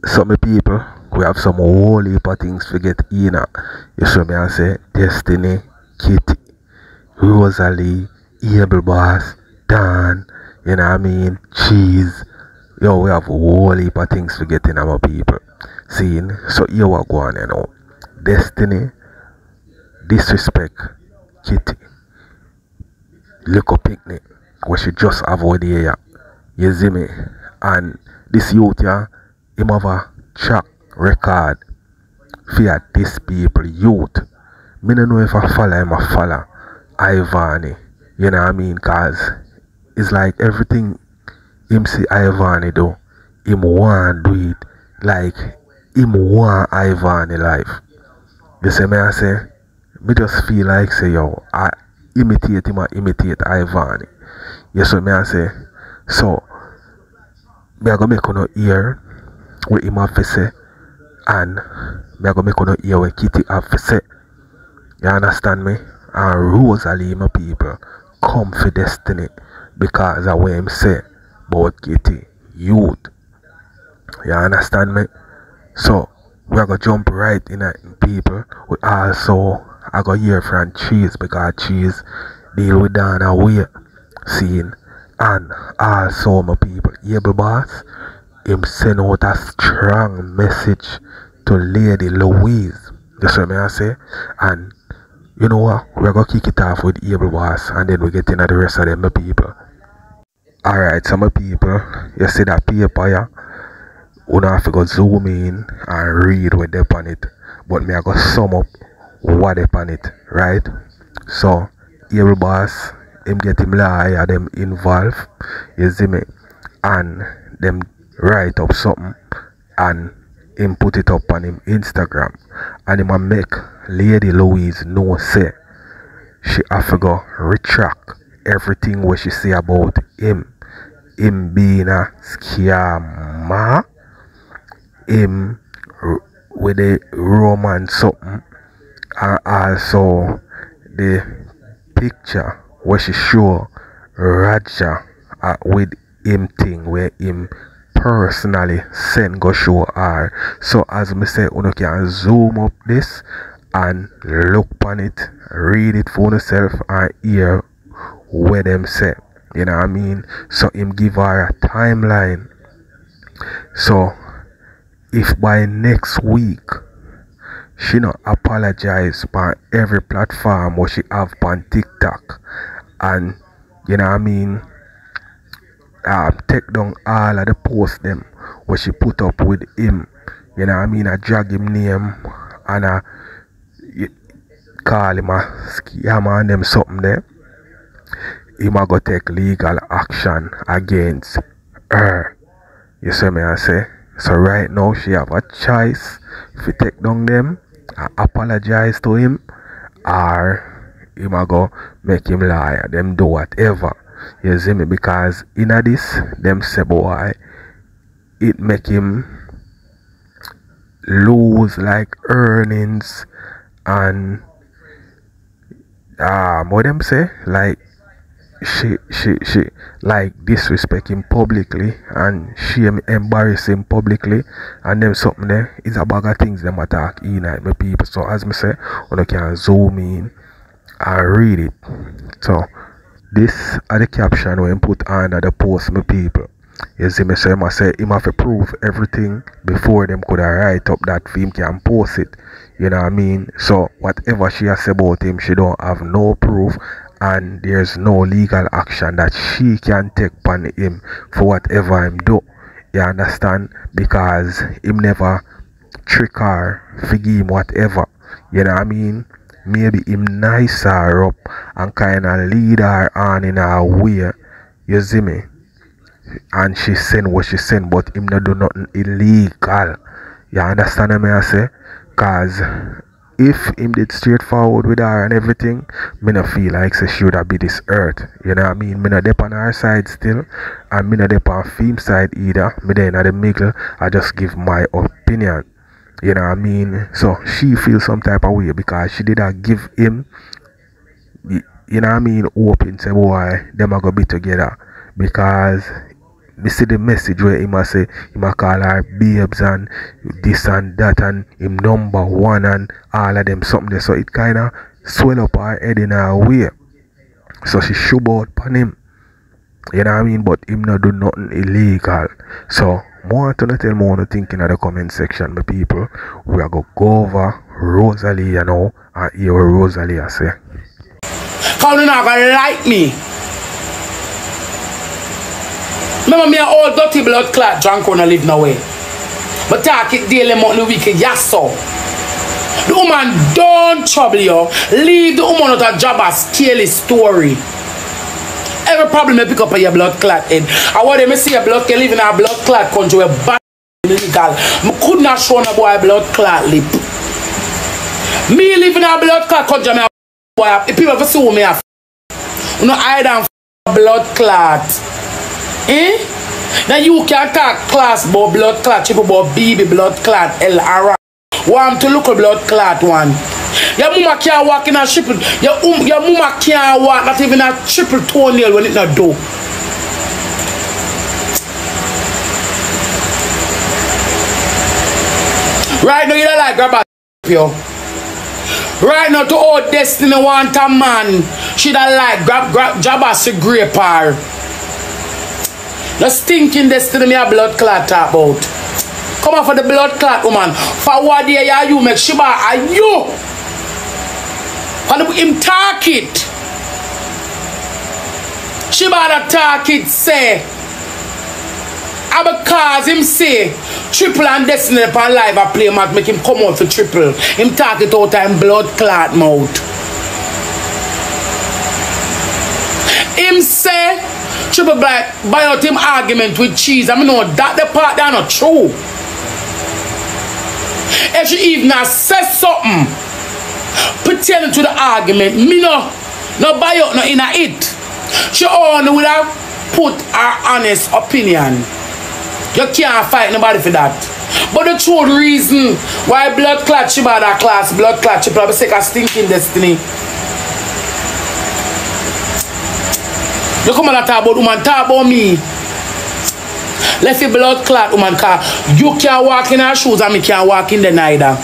Some people, we have some whole heap of things to get in. You show me I say Destiny, Kitty, Rosalie, Able Boss, Dan, you know what I mean, Cheese. Yo, we have a whole heap of things to get in our people. Seeing, so here what go on, you know. Destiny, Disrespect, Kitty, Little Picnic, where she just avoid here. You see me? And this youth here, him have a track record for this people, youth. Me don't know if I follow him or follow Ivani. You know what I mean? Cause it's like everything him see Ivani do, him want do it like him want Ivani life. You see me I say? Me just feel like say yo, I imitate him or imitate Ivani. You see me I say? So me I go make you hear what him have to say, and me I go make you hear what Kitty have to say. You understand me? And Rosalie, my people, come for Destiny because of what him say about Kitty, youth. You understand me? So we are gonna jump right in it, people. We also I go hear from Cheese because Cheese deal with Dana way scene. And also my people, Able Boss, him send out a strong message to Lady Louise. That's what I say. And you know what? We're gonna kick it off with Able Boss and then we get into the rest of them, my people. Alright, so my people, you see that paper here? You don't have to go zoom in and read what they on it. But me I go sum up what they on it, right? So Able Boss, him get him lawyer, them involved, you see me? And them write up something and him put it up on him Instagram. And him a make Lady Louise know say she have to go retract everything what she say about him. Him being a scammer, him with the romance something, and also the picture where she show Raja with him thing where him personally send go show her. So as me say, you can zoom up this and look on it, read it for yourself and hear what them say. You know what I mean? So him give her a timeline. So if by next week she not apologize for every platform what she have on TikTok, and you know what I mean, take down all of the posts them what she put up with him, you know what I mean, I drag him name and I call him a scammer and them something there, he might go take legal action against her. You see me I say? So right now she have a choice if you take down them and apologize to him, or he might go make him lie, them do whatever. You see me? Because in this, them say boy, it make him lose like earnings and what them say, like she like disrespect him publicly and she embarrass him publicly, and them something there is a bag of things them attack in at my people. So as me say, you can zoom in and read it. So this are the caption when put under the post, my people. You see me, so I must say him have to prove everything before them could write up that film can post it. You know what I mean? So whatever she has said about him, she don't have no proof, and there's no legal action that she can take on him for whatever him do. You understand? Because him never trick her, forgive him whatever. You know what I mean? Maybe him nice her up and kind of lead her on in her way. You see me? And she send what she send, but him not do nothing illegal. You understand what I say? Cause if him did straightforward with her and everything, me not feel like she should have be this earth. You know what I mean? Me not dep on her side still, and me not dep on film side either. Me there in the middle, I just give my opinion. You know what I mean? So she feels some type of way because she did not give him, you know what I mean, hope and say boy, them are gonna be together. Because me see the message where he must say, he must call her babes and this and that and him number one and all of them something there. So it kind of swell up her head in her way. So she shove out on him. You know what I mean? But him not do nothing illegal. So more to tell me what you think in the comment section, my people. We are going to go over Rosalie, you know, and hear what Rosalie has say. How you not gonna like me? Remember me an old dirty blood clot drunk when I live nowhere. But talk it daily monthly weekend, yes so. The woman don't trouble you. Leave the woman out of job as scary story. Every problem you pick up on your blood clot head. I want them to see a blood clot live in a blood clot country where bad illegal. I could not show no boy blood clot lip. Me live in a blood clot country, if people ever see me, you know, I don't blood clot. Eh? Now you can talk class about blood clot, check about BB blood clot, LR. Want to look a blood clot one. Your mama can't walk in a triple. Your mama can't walk not even a triple toenail when it not do. Right now you don't like grab a yo. Right now to old Destiny want a man. She don't like grab Jabba to grape her. The stinking Destiny me a blood clot talk about. Come on for the blood clot woman. For what day you make Shiba are you? And him talk it. Shiba the talk it say. Because him say triple and Destiny upon live a play match make him come out for triple. Him talk it out and blood clot mouth. Him say triple black buy out him argument with cheese. I mean no that the part that not true. If she even says something pertaining to the argument, me no buy out no in a it. She only would have put her honest opinion. You can't fight nobody for that. But the true reason why blood clot she bad that class, blood clot she probably sick of stinking Destiny. You come and talk about woman, talk about me. Let's say blood clot woman car. You can't walk in her shoes and me can't walk in them neither.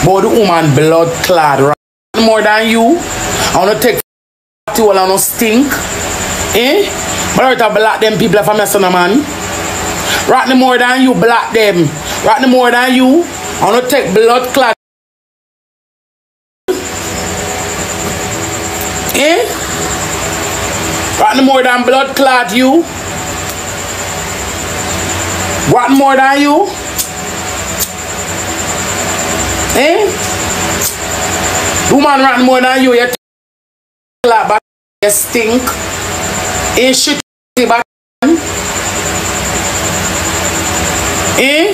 But the woman blood clot right more than you. I wanna take to all and no stink. Eh? But I block them people from my son man. Right more than you block them. Right more than you. I wanna take blood clot. Eh? What more than blood clot you? What more than you? Eh? Woman rat more than you, you clot back, you stink. Ain't shit back. Eh?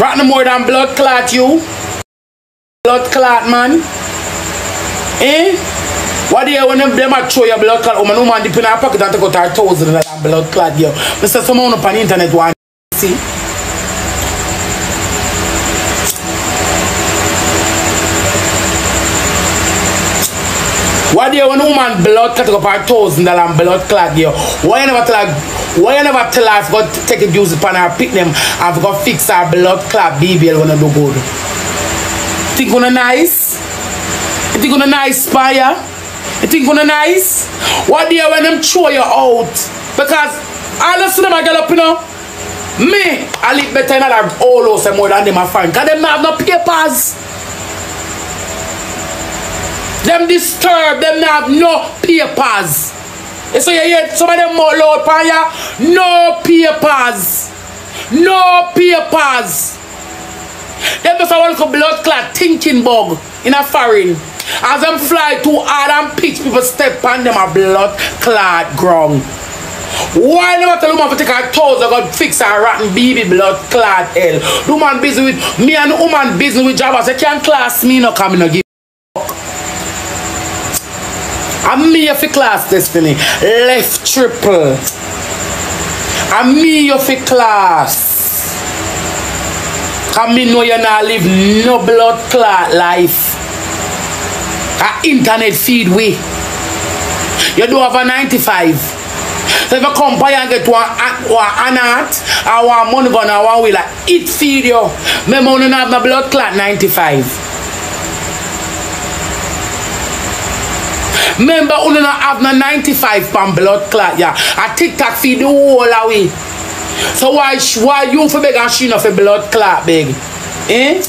Rat more than blood clot you? Blood clot man. Eh? What do you when them a throw your blood clot? Woman dip in her pocket and take out her $1,000 blood clot yo. Mr. Someone up on the internet want see. What do you when woman blood clot up her $1,000 blood clot yo? Why you never tell her I've got to take a juice upon her pick them I've got to fix her blood clot BBL when I do good? Think gonna nice? You think gonna nice spire? You think gonna nice? What do you when them throw you out? Because all of them I get up, you know. Me, I live better than that all house more than them I find. Because them have no papers. Them disturbed, them have no papers. So you hear some of them more loud for you? No papers. No papers. Them just want to blood clot thinking bug in a foreign. As them fly too hard and pitch, people step on them a blood clot ground. Why never tell the woman to take her toes and go fix her rotten baby blood clot hell? The woman busy with me and the woman busy with Java. So can't class me no come in no give fuck. I'm me for class Destiny. Left triple. I'm me for class. Cause me know you not live no blood clot life. A internet feed we. You do have a 95. So if you come by and get one anat or one money gun or one wheel, it feed you. Remember when you have the blood clot 95. Remember when you have the 95 pound blood clot, yeah. A TikTok feed the whole away. So why you for beg and she not for blood clot beg? Eh?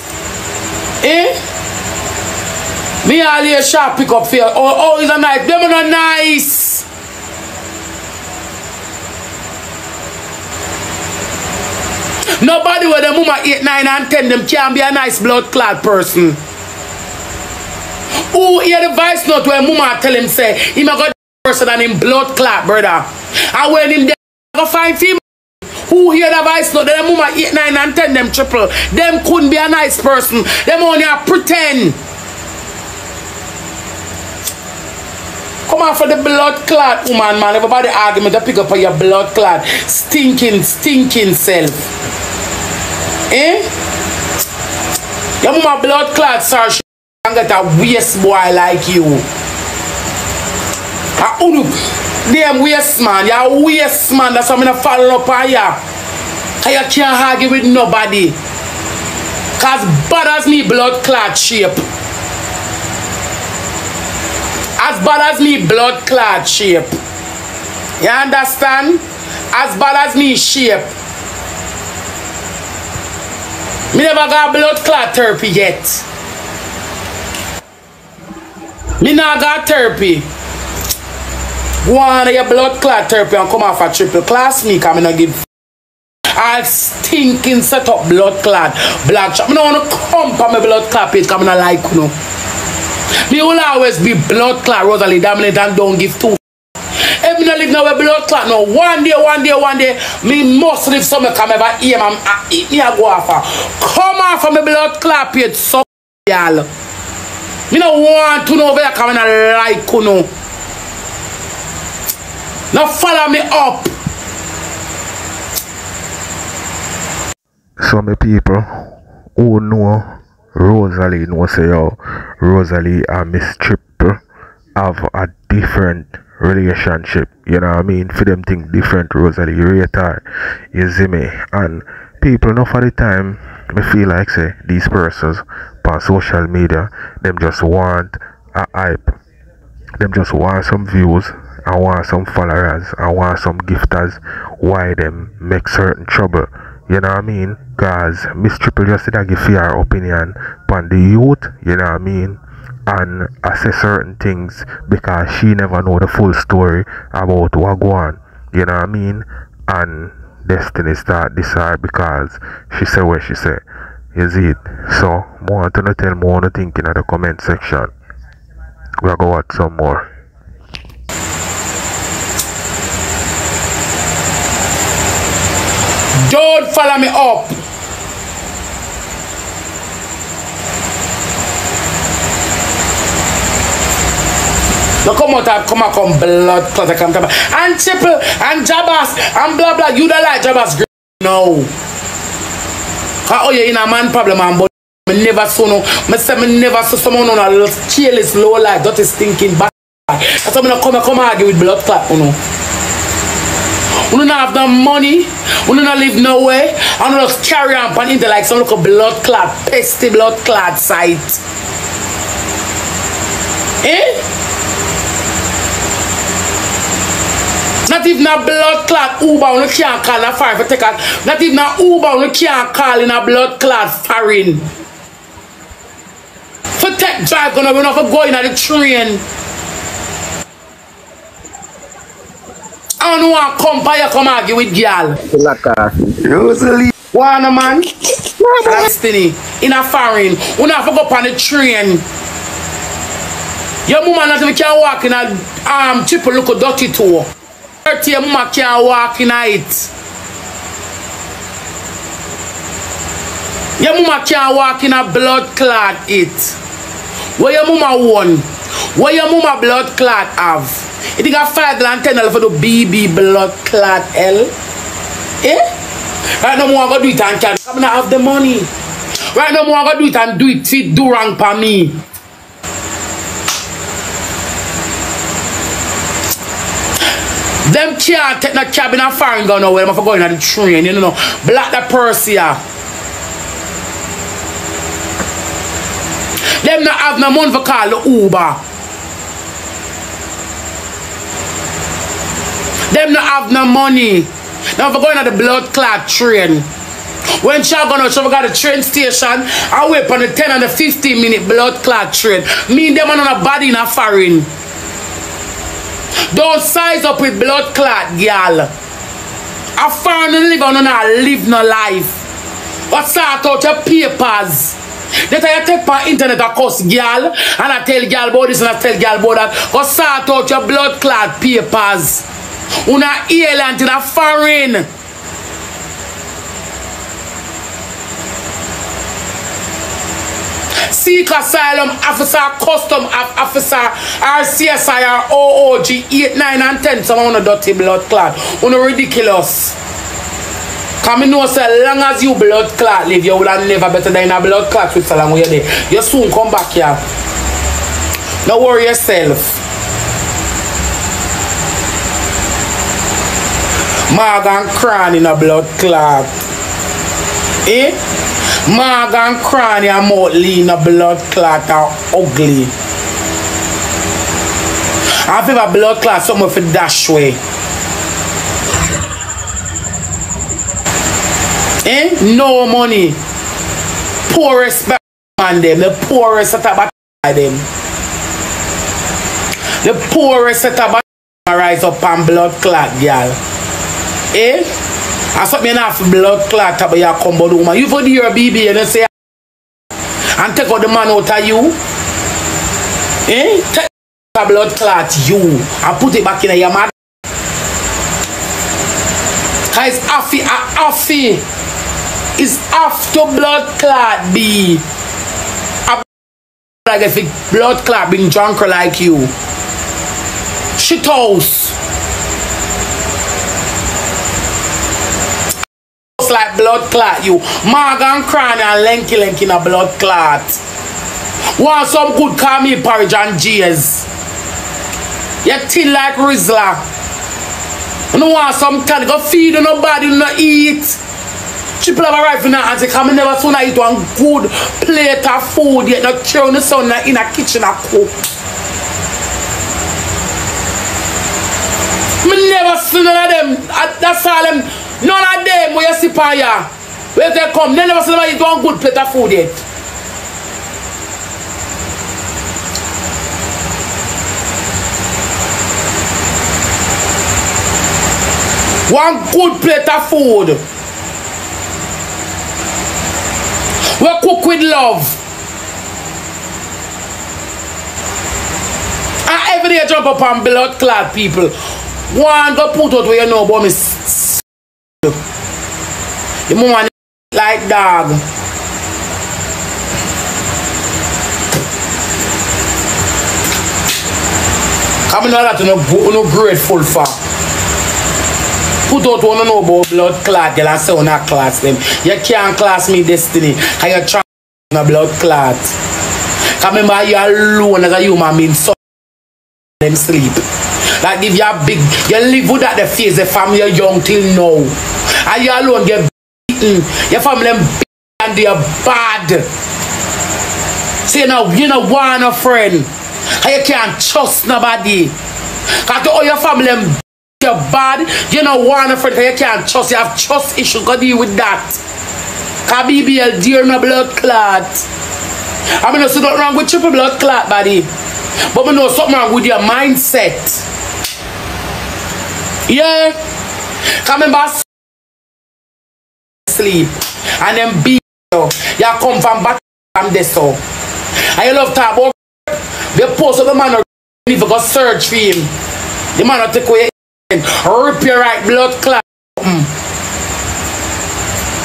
Me all here sharp pick up for oh, it's a nice. Them are not nice. Nobody with them woman 8, 9, and 10 them can be a nice blood clot person. Who hear the voice note where mama tell him say he ma got person and him blood clot, brother. And when him go find him, who hear the voice note, them mama 8, 9, and 10 them triple. Them couldn't be a nice person. Them only a pretend. Come on for the blood clot, woman, man. Everybody argument to pick up on your blood clot. Stinking self. Eh? Your mama blood clot, sir. She can get a waste boy like you. Damn waste man. You're a waste man. That's why I'm gonna follow up on you. And you can't argue with nobody. Cause bad as me blood clot shape. As bad as me blood clot shape. You understand? As bad as me shape. Me never got blood clot therapy yet. Me not got therapy. Go on your blood clot therapy and come off a triple class me because I not give I'll stinking set up blood clot. Blood shot. I don't want to come for my blood clot page because I not like you know. Me will always be blood clot Rosalie dominant and don't give two. If me not live now with blood clot no one day me must live somewhere come ever aim and eat me a go off. Come off of my blood clot page so y'all. Me no want to know where come and like you know. Now follow me up. Some people who know Rosalie know say yo Rosalie and Miss Triple have a different relationship, you know what I mean? For them think different Rosalie rate her, you see me? And people enough of the time me feel like say these persons on social media them just want a hype. Them just want some views and want some followers and want some gifters why them make certain trouble. You know what I mean? Because Miss Triple just did give her opinion on the youth, you know what I mean? And assess certain things because she never know the full story about what go on, you know what I mean? And Destiny start decide because she said what she said. You see it? So, I want to tell me what you think in the comment section. We'll go watch some more. Don't follow me up. No come out come blood clot come and Triple and Jabas and blah blah. You don't like Jabas no. Oh yeah, in a man problem man, but me never saw no. Me never saw someone on a little careless low life. That is thinking bad. That's why me not come argue with blood clot, you know. We don't have no money, we don't live nowhere, and we just carry on into like some local blood clot, pesty blood clot site. Eh? Not even a blood clot Uber, we can't call a fire for take out. Not even a Uber, we can't call in a blood clot foreign. For tech drive, gonna be enough for going on the train. I don't want to come by come argue with girl. Rosalie. Wanna man? Destiny. In a foreign. We not to go up on the train. Your mama not even can walk in a Triple look a dirty tour. 30 your mama can't walk in it. Your mama can't walk in a blood clot it. Where your mama won? Where your mama blood clot have? It got $5 and $10 for the BB blood clot L. Eh? Right now, I'm going to do it and can. I'm not have the money. Right now, I'm going to do it and do it. See, do wrong for me. Them can't take no cab in a foreign gun nowhere. I'm going on the train, you know. Black the Persia. Them not have no money for call the Uber. Them not have no money. Now for going on the blood clot train. When she got the train station, I wait on the 10 and the 15-minute blood clot train. Me and them are on a body in a foreign. Don't size up with blood clot, girl. A foreign live on live no life. But start out your papers. That I take my internet of course, girl, and I tell girl about this and I tell girl about that. But start out your blood clot papers. Una alien in a foreign. Seek asylum officer, custom officer, RCSI, OOG, 8, 9, and 10. Some of the dirty blood clot. Una ridiculous. Because I know so long as you blood clot live, you will never better than a blood clot with so long where you're there. You soon come back here. Don't worry yourself. Morgan Cran in a blood clot. Eh? Morgan Cran and Motley in a blood clot are ugly. I feel a blood clot somewhere for dash way. Eh? No money. Poorest man them. The poorest at about them. The poorest at about rise up and blood clot, girl. Eh? I saw me enough blood clot but you come but woman. You for the your BB and say and take out the man out of you. Eh? Take the blood clot you and put it back in your mouth. Cause it's affy. It's after blood clot be. Like if it blood clot being drunk like you. Shit house. Like blood clot you. Morgan Cran and Lenky in a blood clot. Want some good call me porridge and G's. You thin like Rizla. You don't want some can go feed on nobody, you not eat. People have a rifle now and say, come never soon I eat one good plate of food yet not turn the sun in a kitchen and cook. Me never see none of them. That's all them. None of them where you see on here. Where they come, they never see them eat one good plate of food yet. One good plate of food. We cook with love. And every day jump up on blood clot people. One go put out where you know about me. The woman like dog. Come in that no grateful for. Put out one know about blood clot, girl, and say on that class them. You can't class me destiny. And you try a blood clot. Come remember you alone as a human being, so them sleep. Like if you're big, you live without the face, the family you're young till now. And you alone get beaten. Your family them big and they're bad. So you know want a friend. And you can't trust nobody. Because all your family them you're bad, you know want a friend because you can't trust, you have trust issues, go deal with that. Because BBL dear no blood clot. I mean, there's nothing wrong with triple blood clot, buddy. But we know something wrong with your mindset. Yeah. Coming back sleep. And then be you come from back from this so. And you love talk about the post of the man you need to go search for him. The man will take away rip your right blood clot.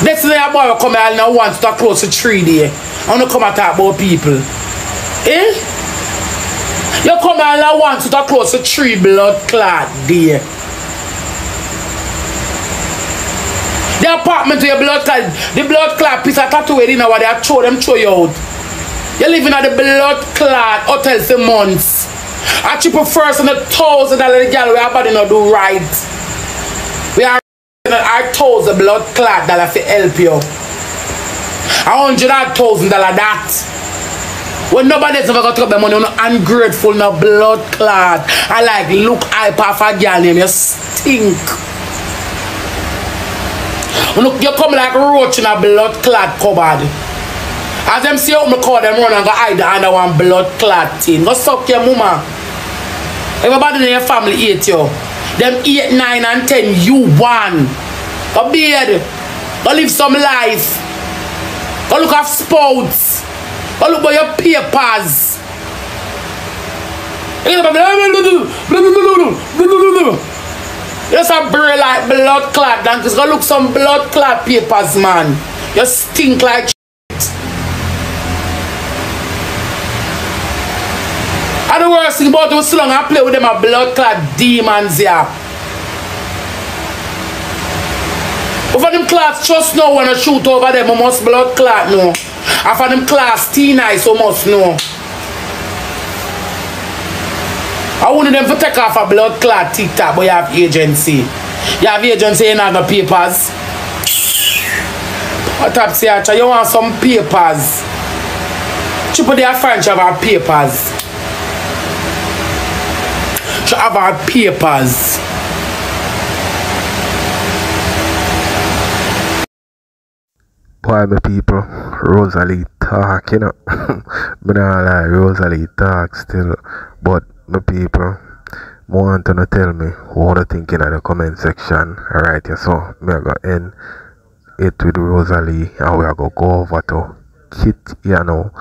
Next thing a boy will come here and now wants to close to 3 days. I want to come and talk about people. Eh? You come here and now wants to close to 3 blood clot day. The apartment with your blood clot, the blood clot piece of tattoo in now they throw you out. You're living at the blood clot hotel for months. I triple first on $1,000 the girl we are body not do right. We are our $1,000 blood clot dollar for help you. $100,000 that. When nobody's ever got to the money, you're ungrateful, no blood clot. I like look hype off a girl name, you stink. Look, you come like roach in a blood clot cupboard. As them see how me call them run and go hide under one blood clot thing. Go suck your mama. Everybody in your family hate you. Them 8, 9 and 10, you 1. Go beard. Go live some life. Go look at sports. Go look at your papers. Just a brain like blood clot. Then just go look some blood clot papers, man. You stink like and the worst thing about it was so long I play with them a blood clot demons here. But for them class just know when I shoot over them, I must blood clot no. And for them class T-nice, I must know. I want them to take off a blood clot TikTok, but you have agency. You have agency in other papers. What up, say, you want some papers? Triple their French have our papers. To have our papers. Boy, my people, Rosalie talk, you know. Me not lie, Rosalie talk still. But my people, want to tell me what you think in the comment section. Alright, yeah, so me go end it with Rosalie and we are going to go over to Kit, you know,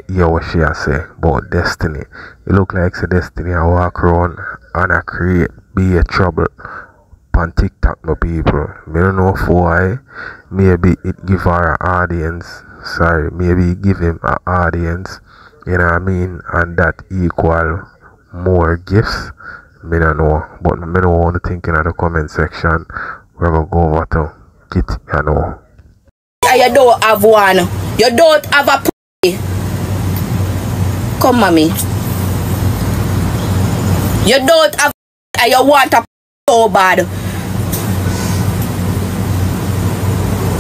hear what she has say about Destiny. It look like say Destiny I walk around and I create be a trouble on TikTok, my people. Me don't know why. Maybe it give her an audience. Sorry, maybe it give him an audience. You know what I mean? And that equal more gifts. Me don't know. But me don't want to think in the comment section. We're gonna go over to Kit, you know. You don't have one. You don't have a p***. Come, mommy. You don't have and you want a p*** so bad.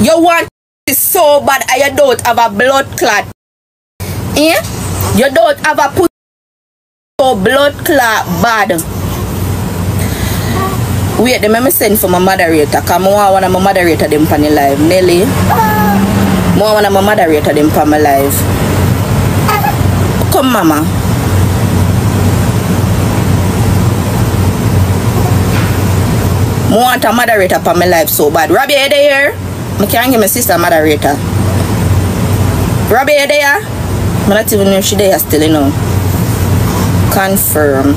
You want it so bad and you don't have a blood clot. Eh? You don't have a p*** so blood clot bad. Wait, let me send for my moderator. Because I want my moderator them on the live. Nelly. I want my moderator them on my live. Come, mama. I want a moderator on my live so bad. Robbie, are you there? I can't give my sister a moderator. Robbie, are you there? I'm not even know if she's there still, you know. Confirm.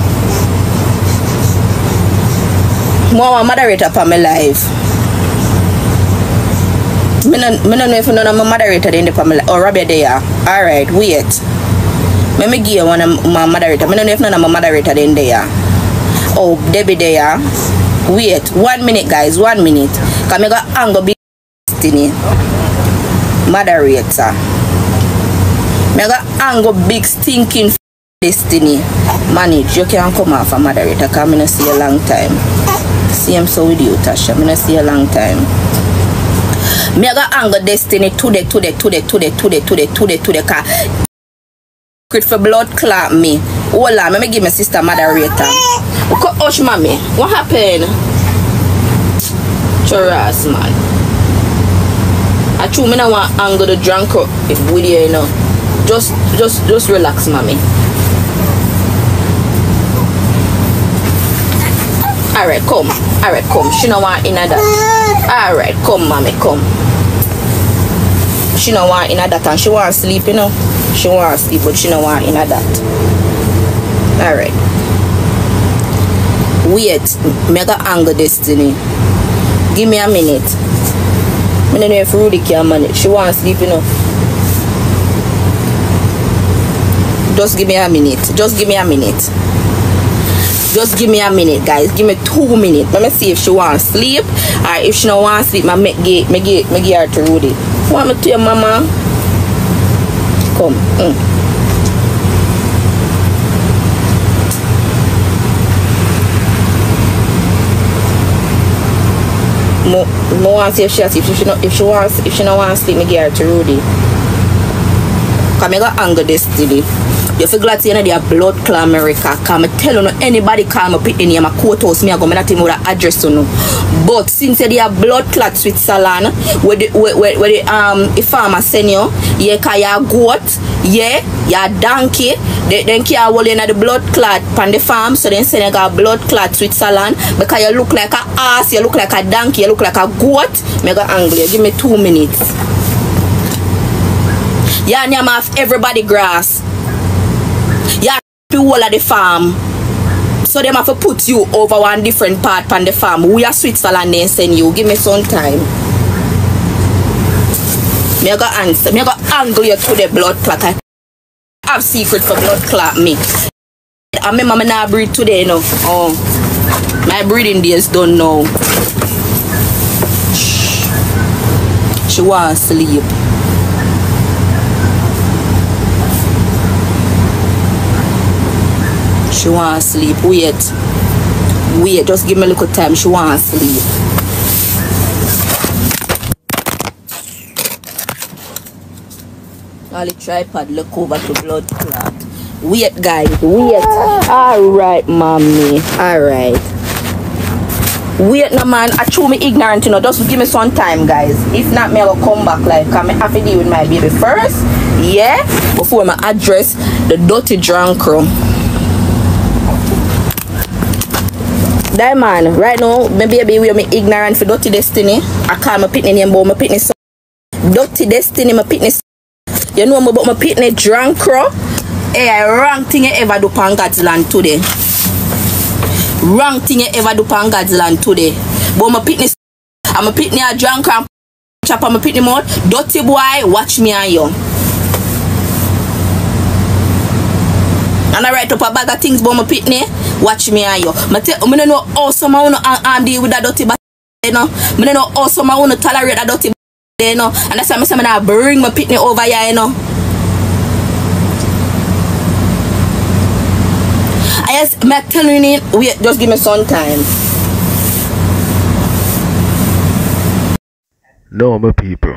I want a moderator on my live. I don't know if none of my moderator in the family. Oh, Robbie, there. Alright, wait. Let me give you one of my moderator. I don't know if none of my moderator in there. Oh, Debbie there. Wait, 1 minute, guys. 1 minute. Because I got angle big Destiny. Moderator. I got angle big stinking Destiny. Manage. You can come off a moderator because I don't see a long time. See him so with you, Tasha. I don't see a long time. Me I got anger Destiny today. Crit for blood clot me. Hold on, let me give my sister moderator. Hush, mommy. What happened? Choras, man. I true me now want anger the drunk up with you, you know. Just relax, mommy. Alright, come. Alright, come. She don't want in that. Alright, come, mommy, come. She don't want in that and she want sleep, you know. She want sleep, but she don't want in that. Alright. Wait, mega anger Destiny. Give me a minute. I don't know if Rudy can manage. She want sleep, you know. Just give me a minute. Just give me a minute. Just give me a minute, guys. Give me 2 minutes. Let me see if she wants sleep. Or if she don't want sleep, I make her to Rudy. Want me to your mama? Come. Mo want to see if she no want to sleep, me give her to Rudy. Cause me got anger destiny. You feel glad you know they are blood clot America. Cause me tell you no anybody call me put in here my courthouse, me I go me not even with address to no. But since they are blood clot Switzerland, where the farmer send you, yeah, cause you goat, yeah, you donkey, then can't hold in the blood clot on the farm, so then send you got blood clot Switzerland because you look like a ass, you look like a donkey, you look like a goat. Me got angry. Give me 2 minutes. Yeah, and you have everybody grass. Yeah, the whole of the farm. So them have to put you over one different part on the farm. We are Switzerland then send you. Give me some time. Me go answer. Me go angle you to the blood clot. I have secret for blood clot me. I remember me not breathe today, you know. Oh, my breathing days done now. She want to sleep. She want to sleep. Wait, just give me a little time. She want to sleep. All the tripod look over to blood clot. Wait, guys, wait. Alright, mommy. Alright. Wait, no man. I show me ignorant, you know. Just give me some time, guys. If not, me I will come back. Like, I have to deal with my baby first. Yeah. Before I address the dirty drunk crew. That man, right now, my baby will be ignorant for dirty destiny. I call my pitney name, but my pitney son. Dirty destiny, my pitney son. You know about my pitney drunk crow? Hey, wrong thing you ever do on God's land today. Wrong thing you ever do on God's land today. But my pitney son, I'm a pitney a drunk and chop on my pitney mouth. Dirty boy, watch me and you. And I write up a bag of things about my pitney. Watch me and you. I don't know how some I want to deal with that dirty body, you know. I don't know how some I want to tolerate that dirty body, you know. And that's why I'm going to bring my pitney over here, you know. I'm telling you, wait, just give me some time. No, my people.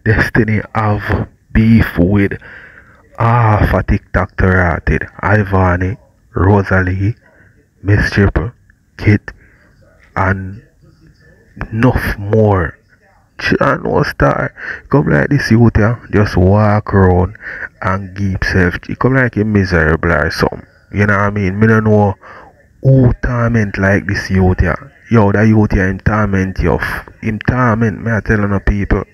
Destiny have beef with half a TikTok rated Ivani, Rosalie, Miss Triple, Kit, and enough more. And no star. Come like this youth, yeah, just walk around and give himself. He come like a miserable or something. You know what I mean? Me don't know who torment like this youth, yeah. Yo, that youth, yeah, him torment you. Him torment, me I telling the people.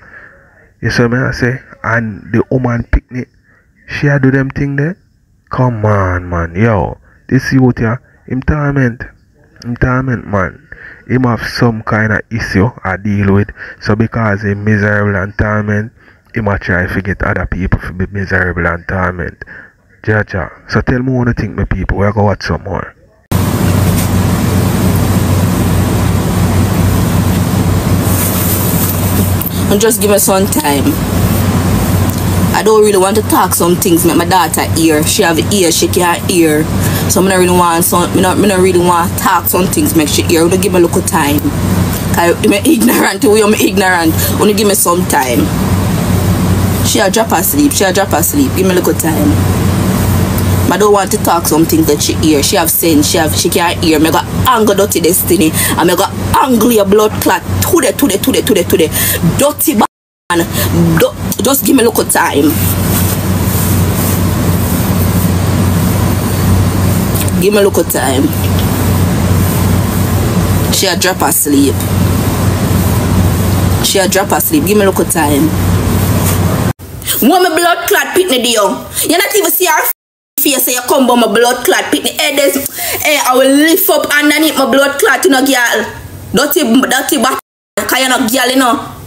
You see me I say? And the woman picnic, she a do them thing there? Come on, man. Yo, this youth, yeah, him torment, man. Him have some kind of issue I deal with. So because he miserable and torment, he might try to get other people to be miserable and torment. Jaja. So tell me what you think, my people. We're going to watch some more. And just give me some time. I don't really want to talk some things make my daughter hear. She have ear, she can't hear. So I don't really want to talk some things make she hear. Only give me a little time. Cause I'm ignorant, I'm ignorant. Only give me some time. She a drop asleep. Give me a little time. I don't want to talk some things that she hear. She have sense, she can't hear. I got anger dirty destiny. And I got angry blood clot today. Dirty man. Just give me a little time. Give me a little time. She a drop asleep. Give me a little time. Want my blood clot pitney deal? You not even see her face say you come by my blood clot pitney. Hey, I will lift up underneath my blood clot, you know, girl. Dirty bat. Cause you know, girl, you know.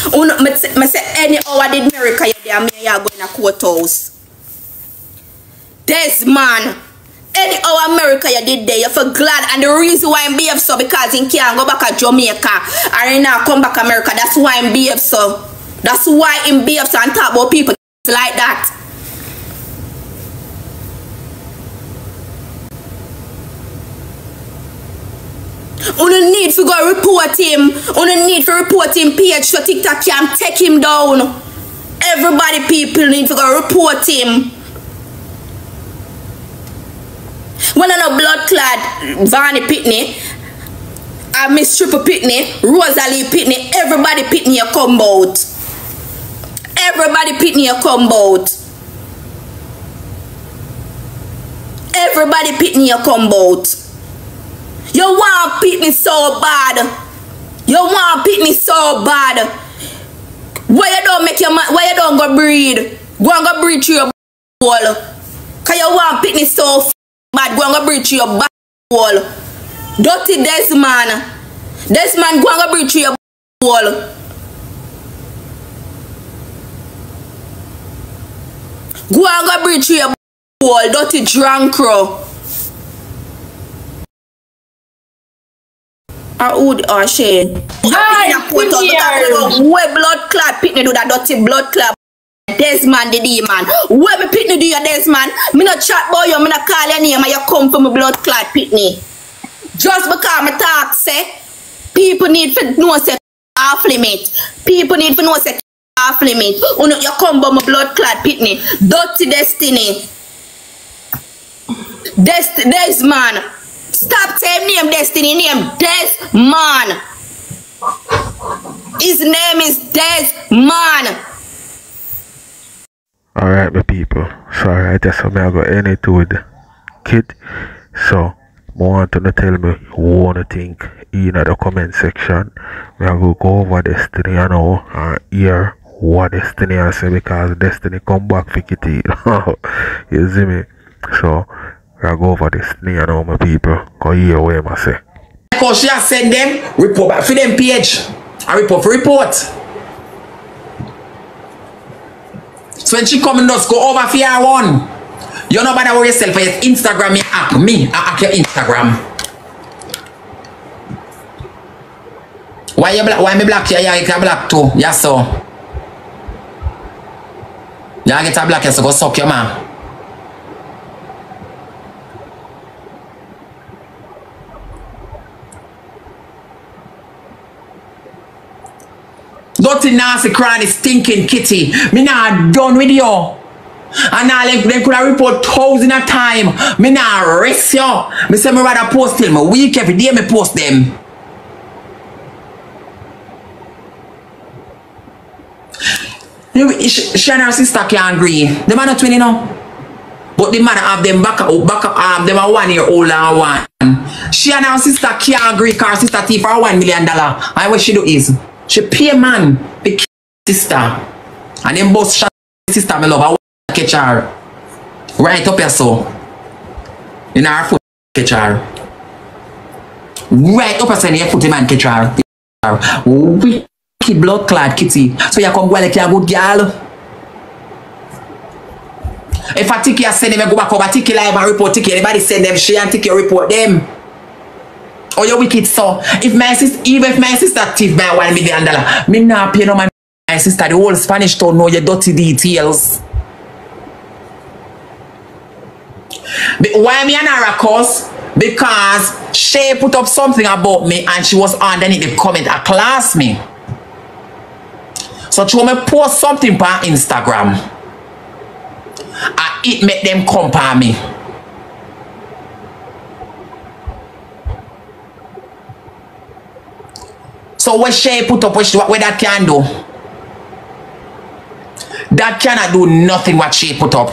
I say any hour did America you there, me you go in a courthouse. This man, any hour America you did there, you feel glad. And the reason why I'm behave so because he can't go back to Jamaica and he now come back America. That's why I'm behave so. That's why I'm behave so and talk about people like that. You need to go report him. You need to report him page so TikTok can take him down. Everybody, people need to go report him. When I know blood clad Vanny Pitney, I Miss Triple Pitney, Rosalie Pitney, everybody Pitney you come out. Everybody Pitney you come out. Everybody Pitney you come out. You want Pitney so bad. You want Pitney so bad. Why you don't make your man, why you don't go breed? Go and go breed through your wall. Cause you want Pitney so bad. Go and go breed through your back wall. Dirty Desman. Desman, go and go breed through your wall. Go and go breed through your wall. Dirty drunk crow. Or Shane. Where blood clot Pitney do that dirty blood clot Desman the demon. Where me Pitney do your Desman? Me not chat boy you, me not call your name and you come from a blood clot Pitney. Just because me talk say people need to know say off limit. People need to know say off limit. You come from a blood clot Pitney. Dirty Destiny. Desman. Stop saying name Destiny, name Desman. His name is Desman. Alright, my people. Sorry, I just want to end it with kid. So, I want to tell me what you think in the comment section. We are going to go over Destiny now and hear what Destiny has said because Destiny come back for Kitty. You see me? So, I go over Destiny and all my people. Go hear what I say. Because she has sent them report back for them page. A report for report. So when she come and just go over for your one. You know about worry yourself for your Instagram me app. Me, I hack your Instagram. Why you black? Why me black here? Yeah, you can black too. Yes, so. Yeah, get a black here, so go suck your man. Dirty, nasty, cranny, stinking kitty. Me not done with you. And now them could have report 1,000 a time. Me not rest you. Me say me rather post till me week every day me post them. She and her sister can't agree. Them are not twin, you know. But the man have them back up them are 1 year old and one. She and her sister can't agree because her sister thief for $1 million. And what she do is she pay man the sister. And them both shot sister me love. I want to catch her. Right up here so. In her foot catch her. Right up here so in your foot the man catch her. Wicked blood clad kitty. So you come go like you're a good girl. If I take you send them, go back over, take you live and report, take you. Anybody send them, share and take you report them. Oh, you wicked so. Even if my sister thief by $1 million, me not pay no man. My sister, the whole Spanish town know your dirty details. But why me and her cause? Because she put up something about me and she was underneath the comment a class me. So she want me post something on Instagram. And it make them compare me. So what she put up, what that can do? That cannot do nothing what she put up.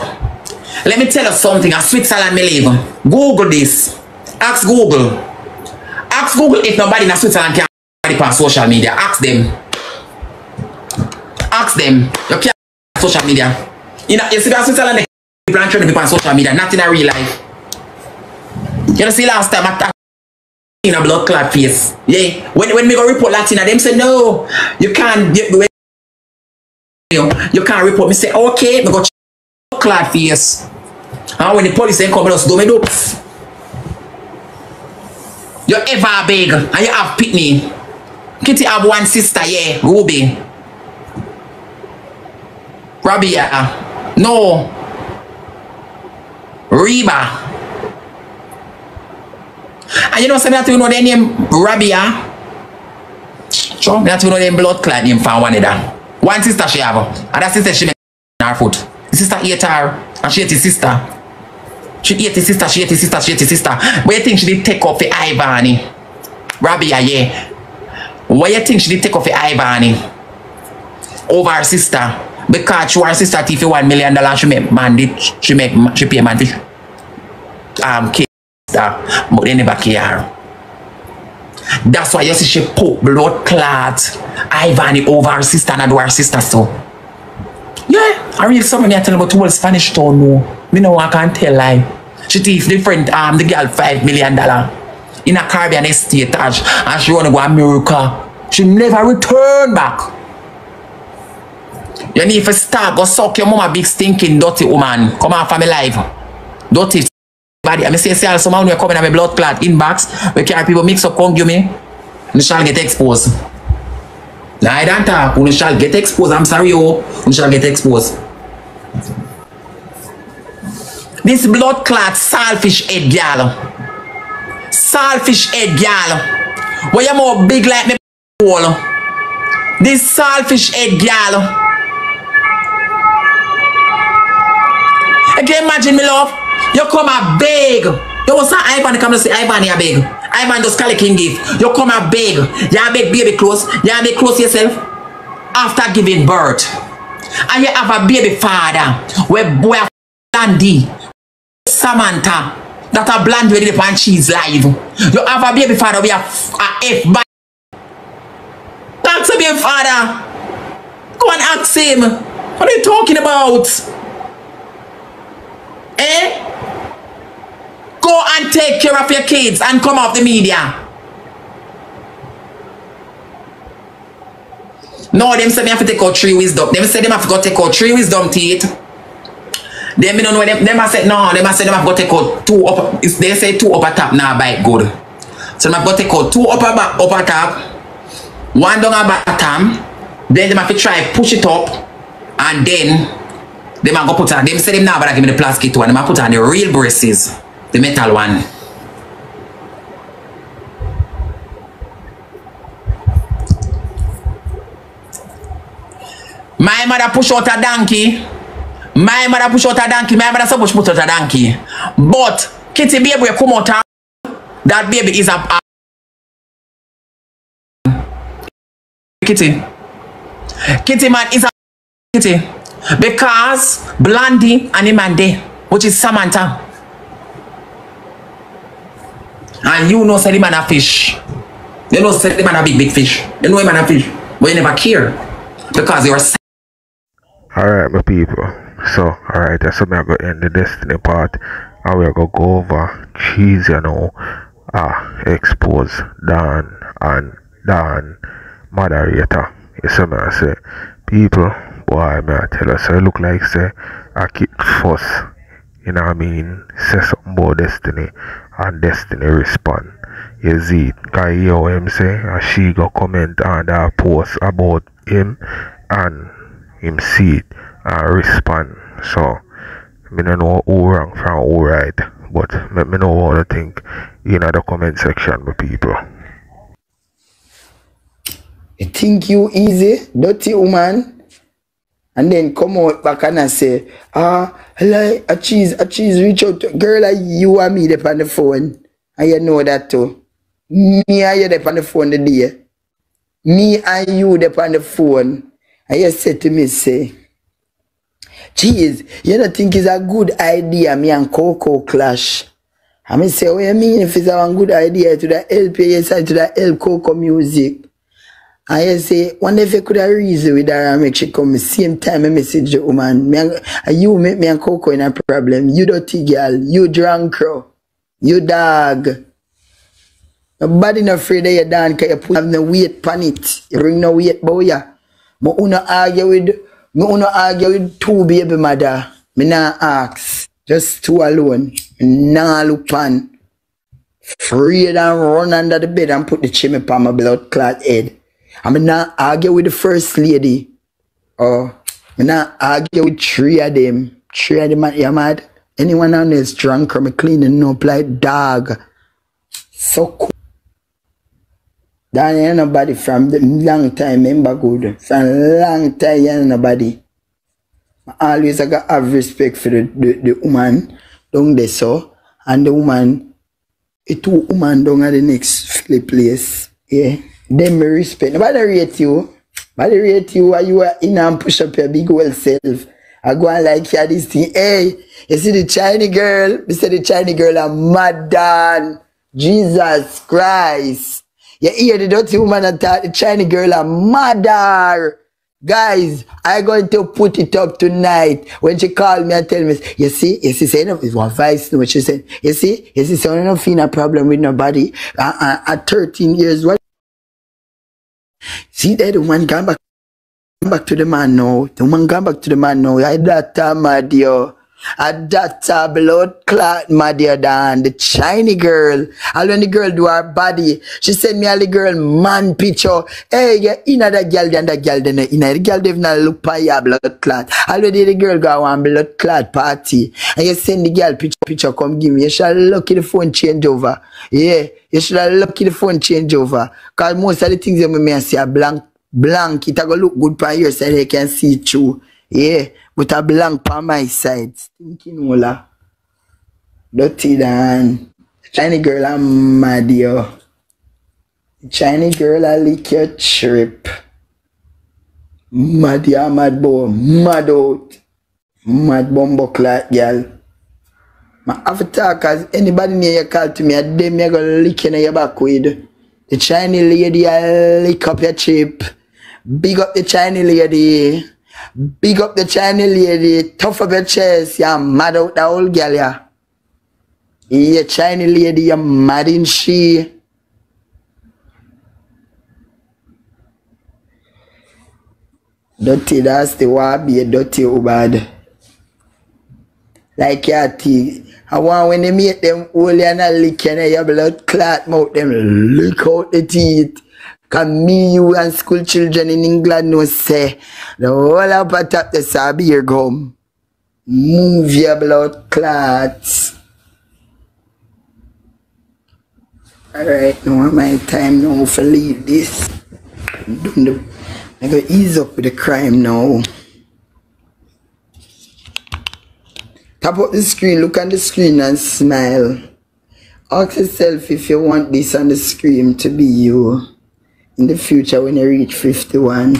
Let me tell you something. In Switzerland, me live. Google this. Ask Google. Ask Google if nobody in Switzerland can be on social media. Ask them. Ask them. You can't on social media. You see that Switzerland, people are trying to be on social media, not in a real life. You know, see last time I in a blood clot face. Yeah. When we go report Latina, them say no, you can't. You can't report. Me say okay, we go check blood clot face. And when the police ain't come, us do me dopes. You ever beg and you have Pitney. Kitty have one sister, yeah, Ruby. Rabia. No. Reba. And you know, so that you know the name Rabia. Sure, that you know the blood clot name for one of them. One sister she have, and that sister she make her foot. The sister ate her, and she ate his sister. She ate his sister, she ate his sister, she ate his sister. What you think she did take off the Ivani? Rabia, yeah. What you think she did take off the Ivani over her sister? Because she her sister thief $1 million, she make man did she pay man fish kids, but they never care. That's why you see she put blood clot Ivani over her sister and do her sister so. Yeah, I read something I tell about whole Spanish town no. Me know I can't tell lie. She thief different the girl $5 million in a Caribbean estate and she wanna go to America. She never return back. You need to start go suck your mama big stinking dirty woman. Come on for me live. Dirty body. I say also man when coming on my blood clot inbox. We carry people mix up come give me. You shall get exposed. Now I don't talk. You shall get exposed. I'm sorry you shall get exposed. This blood clot selfish head girl. Selfish head girl. Why you more big like me? This selfish head girl. You can imagine me love. You come a beg. You want some Ivan come to say Ivan you beg. Ivan just call a king gift. You come a beg. You beg baby close. You beg close yourself after giving birth. And you have a baby father where boy Blandy Samantha that a Blandy ready upon cheese live. You have a baby father where a F by. Ask a baby father. Go and ask him. What are you talking about? Eh? Go and take care of your kids and come off the media. No, them say me have to take out 3 wisdom. Them say them have to go take out 3 wisdom teeth. Them don't know them I said no, them I said them have to go take out 2 upper. They say 2 upper top now bite good. So them have to go take out 2 upper top, 1 down at bottom. Then them have to try push it up and then them have to put on. Them say them now but I give me the plastic one. Them have to put on the real braces. The metal one. My mother push out a donkey. My mother push out a donkey. My mother supposed to put out a donkey. But Kitty baby will come out. That baby is a Kitty. Kitty man is a Kitty. Because Blondie and him and they, which is Samantha. And you know say the man a fish. You know say the man a big fish. You know him man a fish. But you never care. Because you're alright my people. So alright, that's how I'm gonna end the destiny part. And we're gonna go over cheese, you know. Expose Dan and Dan moderator. You see me I say people, boy may I tell us I look like say I keep fuss. You know what I mean? Say something about destiny and destiny respond. You see it. Cause you hear what him say and she go comment on that post about him and him see it and respond. So I don't know who wrong from who right, but let me know what you think in the comment section, my people. You think you easy, dirty woman? And then come out back and I say, like a cheese, reach out to girl like you and me there on the phone. And you know that too. Me and you there on the phone the day. Me and you there on the phone. And you said to me, say, cheese, you don't think it's a good idea me and Coco clash? And me say, what you mean if it's a good idea to the help you side to the help Coco music? And you say, wonder if you could have reason with her and make she come the same time I message the woman. You make me and Coco in a problem. You dirty girl. You drunk crow. You dog. Nobody not afraid of your dog because you put have no weight on it. You bring no weight boy. But you not argue with 2 baby mother. Me not ask. Just 2 alone. Me not look pan. Afraid and run under the bed and put the chimney on my blood clot head. I'm not argue with the first lady. I'm not argue with 3 of them. 3 of them, you mad? Anyone on this drunk or me cleaning up like dog. So cool. Dan ain't nobody from the long time, remember good. From long time, ain't nobody. Always I got have respect for the woman down there so. And the woman, the two woman down at the next place. Yeah. Them me respect. Nobody rate you. Nobody rate you while you are in and push up your big old self. I go and like hear this thing. Hey, you see the Chinese girl? We say the Chinese girl are mad done. Jesus Christ. You hear the dirty woman that thought the Chinese girl are mother. Guys, I going to put it up tonight. When she called me and tell me, you see, say no, it's one vice note. She said, you see, so I don't feel no problem with nobody. At 13 years, what? See that the woman gone back to the man now. The woman gone back to the man now. I that mad yo. I that blood clot mad yo than the Chinese girl. And when the girl do her body, she send me all the girl man picture. Hey, you inna that girl than that girl then inna the girl they not look pa your blood clot. Already the girl go on blood clot party. And you send the girl picture come give me. You should lucky the phone change over. Yeah, you should have lucky the phone change over. Cause most of the things you may see are blank, it a go look good for your side, you can see through. Yeah, but a blank on my side. Stinking hola. Dirty Dan. Chinese girl I'm mad yo. Chinese girl I lick your trip. Mad ya mad boy. Mad out. Mad bumbo clat girl. My have to talk cause anybody near you call to me, a them you go lick in your back with. The Chinese lady I lick up your chip. Big up the Chinese lady. Big up the Chinese lady. Tough up your chest. You're mad out the old girl, yeah. Yeah, Chinese lady, you're mad in she. Dirty, that's the wabi, dirty bad. Like your teeth. I want when they make them holy and a lick and your blood clot mouth, them lick out the teeth. Cause me, you and school children in England no say the whole of a top the sabi your gum. Move your blood clots. Alright, now my time now for leave this. I go ease up with the crime now. Tap up the screen, look at the screen and smile. Ask yourself if you want this on the screen to be you in the future when you reach 51.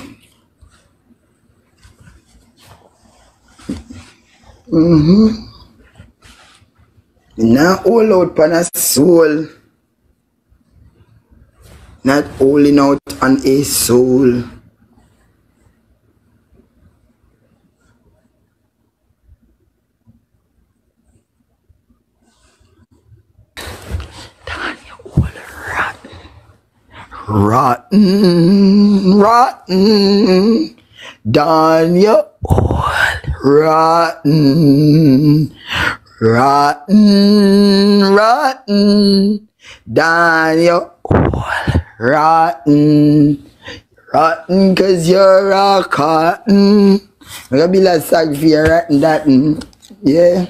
Not all out on a soul. Not holding out on a soul. Rotten, rotten, down your all rotten, rotten, rotten, down your all rotten, rotten cause you're a cotton. I'm gonna be like sag for your rotten that, yeah.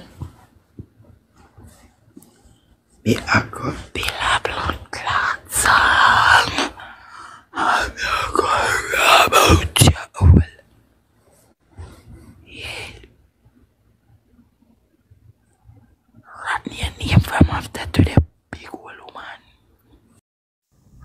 Me a good bill a blood clot song. I'm not gonna about you. Yeah. Rotten your name from after to the big old woman.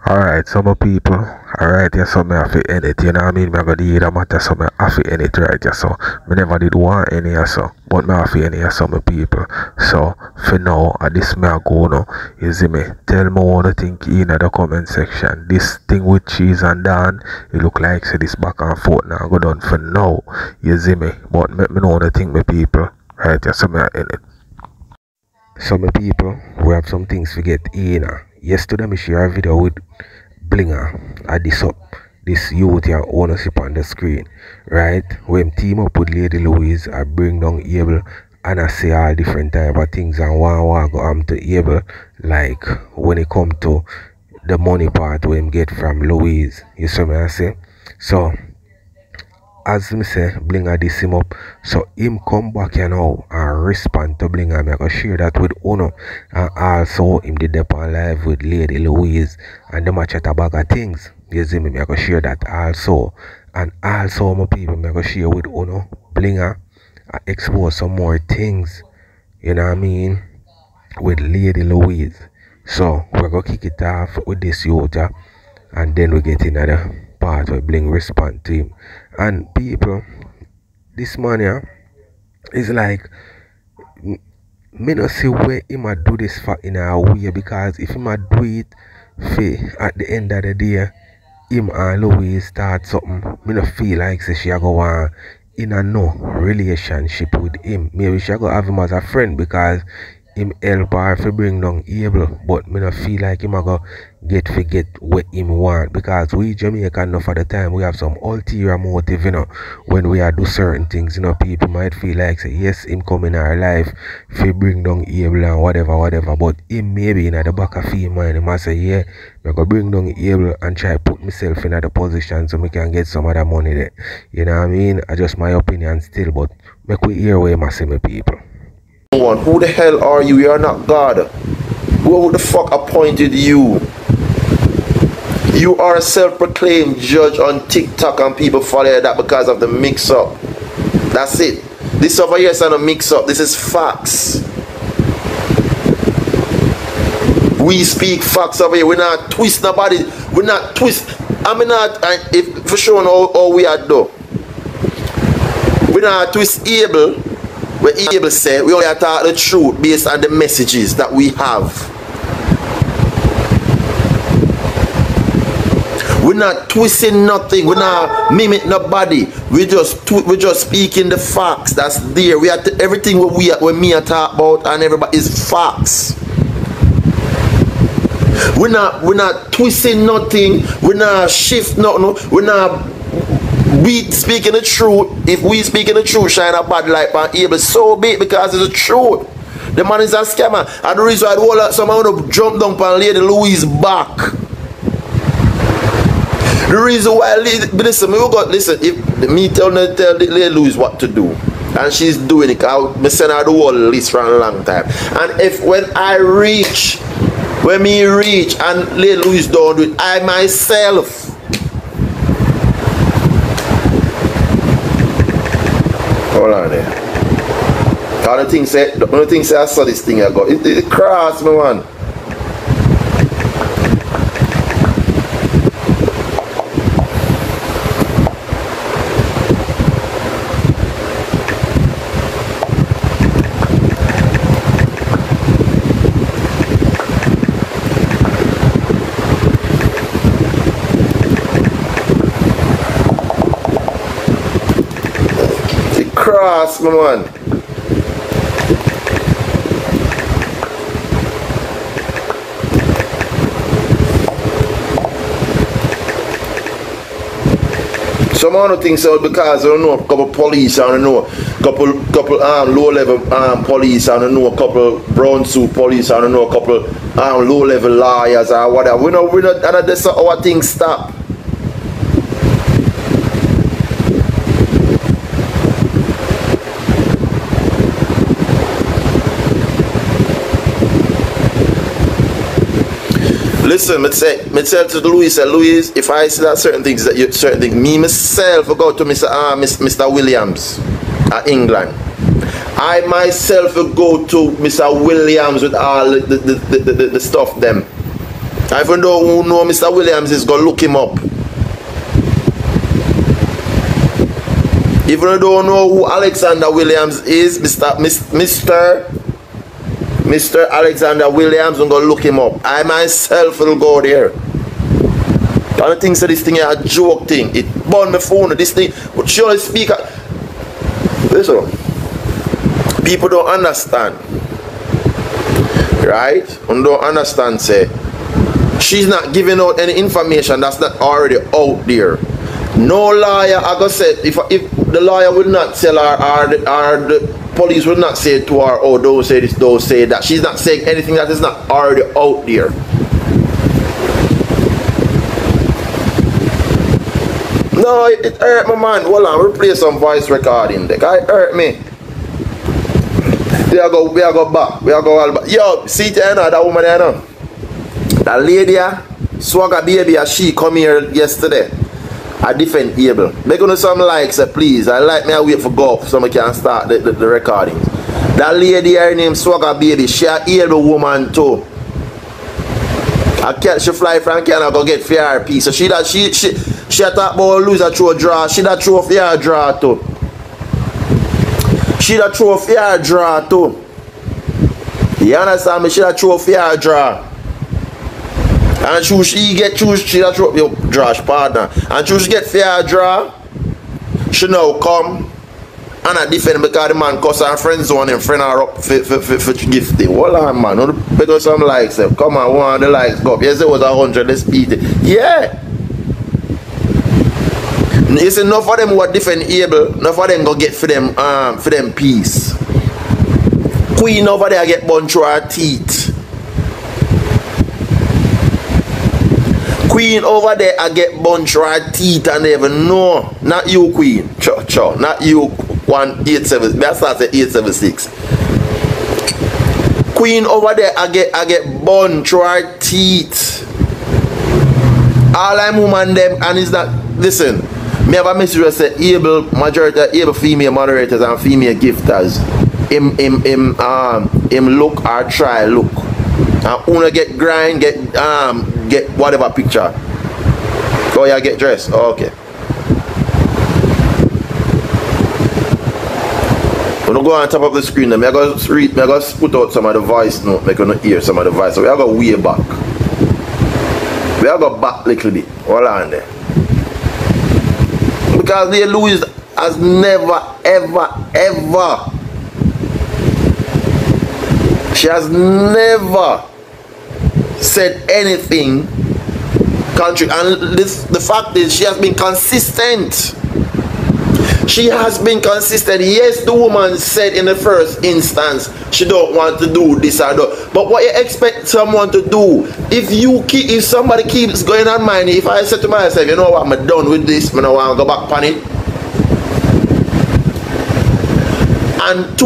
Alright, some people, alright, yeah, so me have to end it, you know what I mean? Me go do the matter, so me have to end it, right, yeah, so me never did want any, yeah, so, but me have to end it, yeah, so me people. So, for now, at this me I go now, you see me, tell me what you think in the comment section. This thing with Cheese and Dan, it look like, say, this back and forth now, go down for now, you see me, but me know what you think, me people, right, yeah, so me I end it. So, my people, we have some things to get in. Yesterday, I share a video with Blinger at this youth here ownership on the screen, right? When team up with Lady Louise, I bring down Abel and I say all different type of things and one go to Abel, like when it come to the money part we get from Louise. You see me I say? So as me say, Blinger this him up. So him come back here now and respond to Blinger. Me I go share that with Uno. And also him did up on live with Lady Louise and them a chat about things. You see me, I go share that also. And also my people, me I go share with Uno. Blinger expose some more things. You know what I mean? With Lady Louise. So we're gonna kick it off with this Yota and then we get another part where Bling respond to him. And people, this man here is like me not see where he might do this for in a way, because if he might do it for at the end of the day him and Louise start something, me not feel like say she go on in a no relationship with him. Maybe she go have him as a friend because him help her if bring down Abel, but me not feel like him a go forget what him want, because we Jamaican enough at the time we have some ulterior motive, you know, when we are do certain things, you know. People might feel like say yes, him come in our life if bring down Abel and whatever, but him maybe in the back of his mind he might say, yeah, I go bring down Abel and try put myself in the position so me can get some of that money there. You know what I mean? I just my opinion still, but make we hear what I say, my people. Who the hell are you? You are not God. Who the fuck appointed you? You are a self-proclaimed judge on TikTok and people follow that because of the mix-up. That's it. This over here is not a mix-up. This is facts. We speak facts over here. We're not twist nobody. We're not twist. I mean, not if for sure all we are do. We're not twist able. We're able to say we only talk the truth based on the messages that we have. We're not twisting nothing. We're not mimic nobody. We're just speaking the facts that's there. We are everything when me talk about and everybody is facts. We're not twisting nothing. We're not shift nothing. We're not. We speaking the truth. If we speaking the truth, shine a bad light on Abel, so be it, because it's the truth. The man is a scammer, and the reason why someone want to jump down on Lady Louise back. The reason why, listen, if me tell Lady Louise what to do, and she's doing it, I send her the whole list for a long time. And if when me reach, and Lady Louise don't do it, I myself. Hold on there. The thing say I saw this thing I got. It crossed me, man. Cross, my man. Some other things so because I don't know a couple police, I don't know a couple low level police, I don't know a couple brown suit police, I don't know a couple low level lawyers or whatever. We know that's how our things stop. Listen, me tell to Louise, if I see that certain things, me myself will go to Mr. Williams at England. I myself will go to Mr. Williams with all the stuff them. Even though who know Mr. Williams is gonna look him up. Even though don't know who Alexander Williams is, Mr. Alexander Williams, I'm going to look him up. I myself will go there. The only thing say this thing is a joke thing. It burned my phone. This thing, but she only speak. Listen, people don't understand. Right? And don't understand, say, she's not giving out any information that's not already out there. No lawyer, I go say, if the lawyer will not tell her, or the police will not say to her, oh, don't say this, don't say that. She's not saying anything that is not already out there. No, it hurt me, man. Hold on, we'll play some voice recording. The guy hurt me. We are go back. We are go all back. Yo, see that woman there now? That lady, Swagger baby, she come here yesterday. A different able. Make on some likes, please. I like me, I wait for golf so I can start the recordings. That lady, her name Swagger baby, she a able woman too. She fly from Canada go get FRP. So she talk about lose a throw draw. She that throw fair draw too. She that throw fair draw too. You understand me? She that throw fair draw. And she that throw your draw partner. And she get fair draw. She now come and I defend because the man cuss her friend zone and friend her up for gift. Hold on, man. Don't pick up some likes. Come on, one of the likes go up. Yes, it was 100. Let's beat it. Yeah. You see, enough of them were different able. Enough of them go get for them peace. Queen over there get bun through her teeth. Queen over there I get bun through her teeth and they even know. Not you, Queen. Cho. Not you. 187. That's not 876. Queen over there I get bun through her teeth. All I'm woman them and is that listen. Me have a message that say able majority able female moderators and female gifters. Him look or try look. And wanna get grind, get whatever picture. Oh yeah, get dressed. Oh, okay. When I go on top of the screen, I go put out some of the voice note, make you hear some of the voice. So we are go way back. We are go back a little bit. Hold on there. Because Lady Louise has never, ever, she has never said anything contrary. And the fact is, she has been consistent. She has been consistent. Yes, the woman said in the first instance she don't want to do this or that. But what you expect someone to do? If somebody keeps going on mine, if I say to myself, you know what, I'm done with this, I don't want to go back on it. And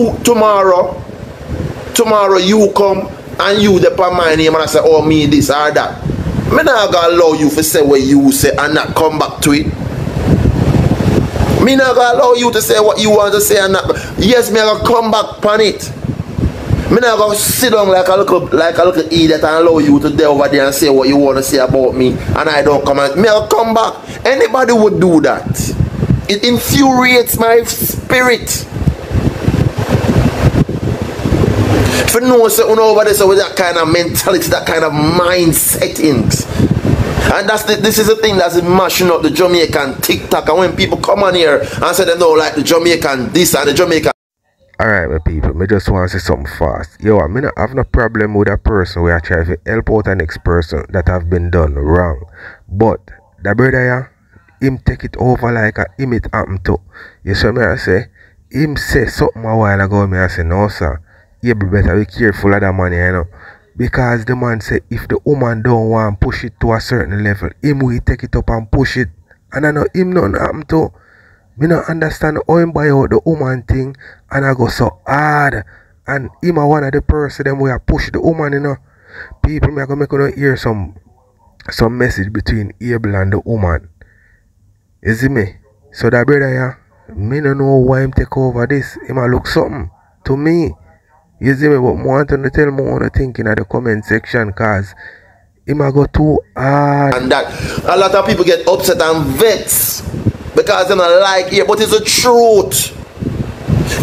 tomorrow you come and you depend my name and I say, oh, me this or that. I'm not gonna allow you to say what you say and not come back to it. Me not gonna allow you to say what you want to say and not. Yes, me gonna come back on it. Me not gonna sit down like a little idiot and allow you to go over there and say what you want to say about me and I don't come and me gonna come back. Anybody would do that. It infuriates my spirit. If you know so over there so with that kind of mentality, that kind of mind settings. And this is the thing that's mashing up the Jamaican TikTok. And when people come on here and say they don't like the Jamaican this and the Jamaican. Alright, my people, I just want to say something fast. Yo, I mean, I have no problem with a person where I try to help out the next person that have been done wrong. But the brother, him take it over like him it happened to. You see me I say? Him say something a while ago, me I say, no sir, you better be careful of that money, you know. Because the man say if the woman don't want to push it to a certain level, him will take it up and push it. And I know him nothing happen to. Me not understand how him buy out the woman thing and I go so hard. And him a one of the person them where push the woman, you know. People me gonna make you hear some message between Abel and the woman. You see me? So that brother yeah, me don't know why him take over this. Him a look something to me. You see me, but I want to tell me what I think in the comment section because it might go too hard. And that a lot of people get upset and vexed because they don't like it, but it's the truth.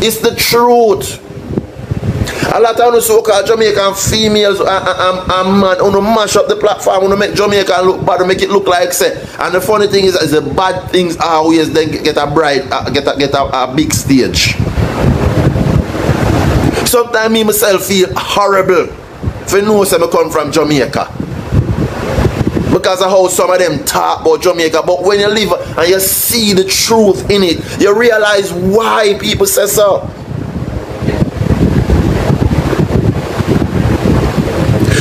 It's the truth. A lot of so-called Jamaican females and man who mash up the platform, who make Jamaica look bad, make it look like say. And the funny thing is the bad things always then get a big stage. Sometimes me myself feel horrible if you know I come from Jamaica. Because of how some of them talk about Jamaica. But when you live and you see the truth in it, you realize why people say so.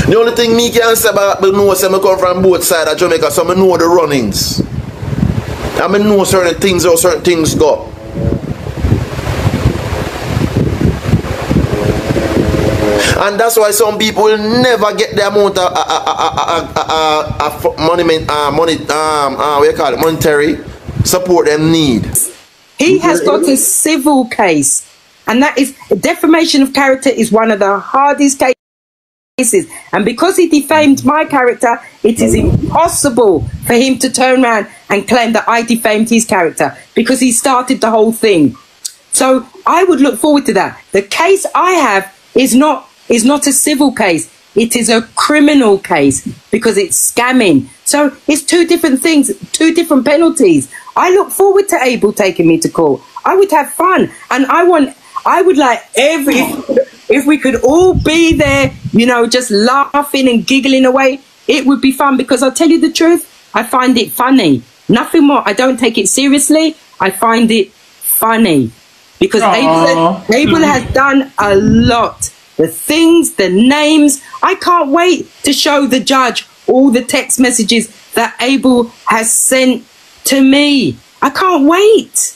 The only thing me can say about me know I come from both sides of Jamaica, so I know the runnings. I mean, know certain things how certain things go. And that's why some people will never get the amount of monetary support them need. He has got a civil case, and that is defamation of character is one of the hardest cases. And because he defamed my character, it is impossible for him to turn around and claim that I defamed his character because he started the whole thing. So I would look forward to that. The case I have is not a civil case. It is a criminal case because it's scamming. So it's two different things, two different penalties. I look forward to Abel taking me to court. I would have fun, and I would like if we could all be there, you know, just laughing and giggling away. It would be fun because I'll tell you the truth, I find it funny. Nothing more. I don't take it seriously. I find it funny because Abel has done a lot. The things, the names. I can't wait to show the judge all the text messages that Abel has sent to me. I can't wait.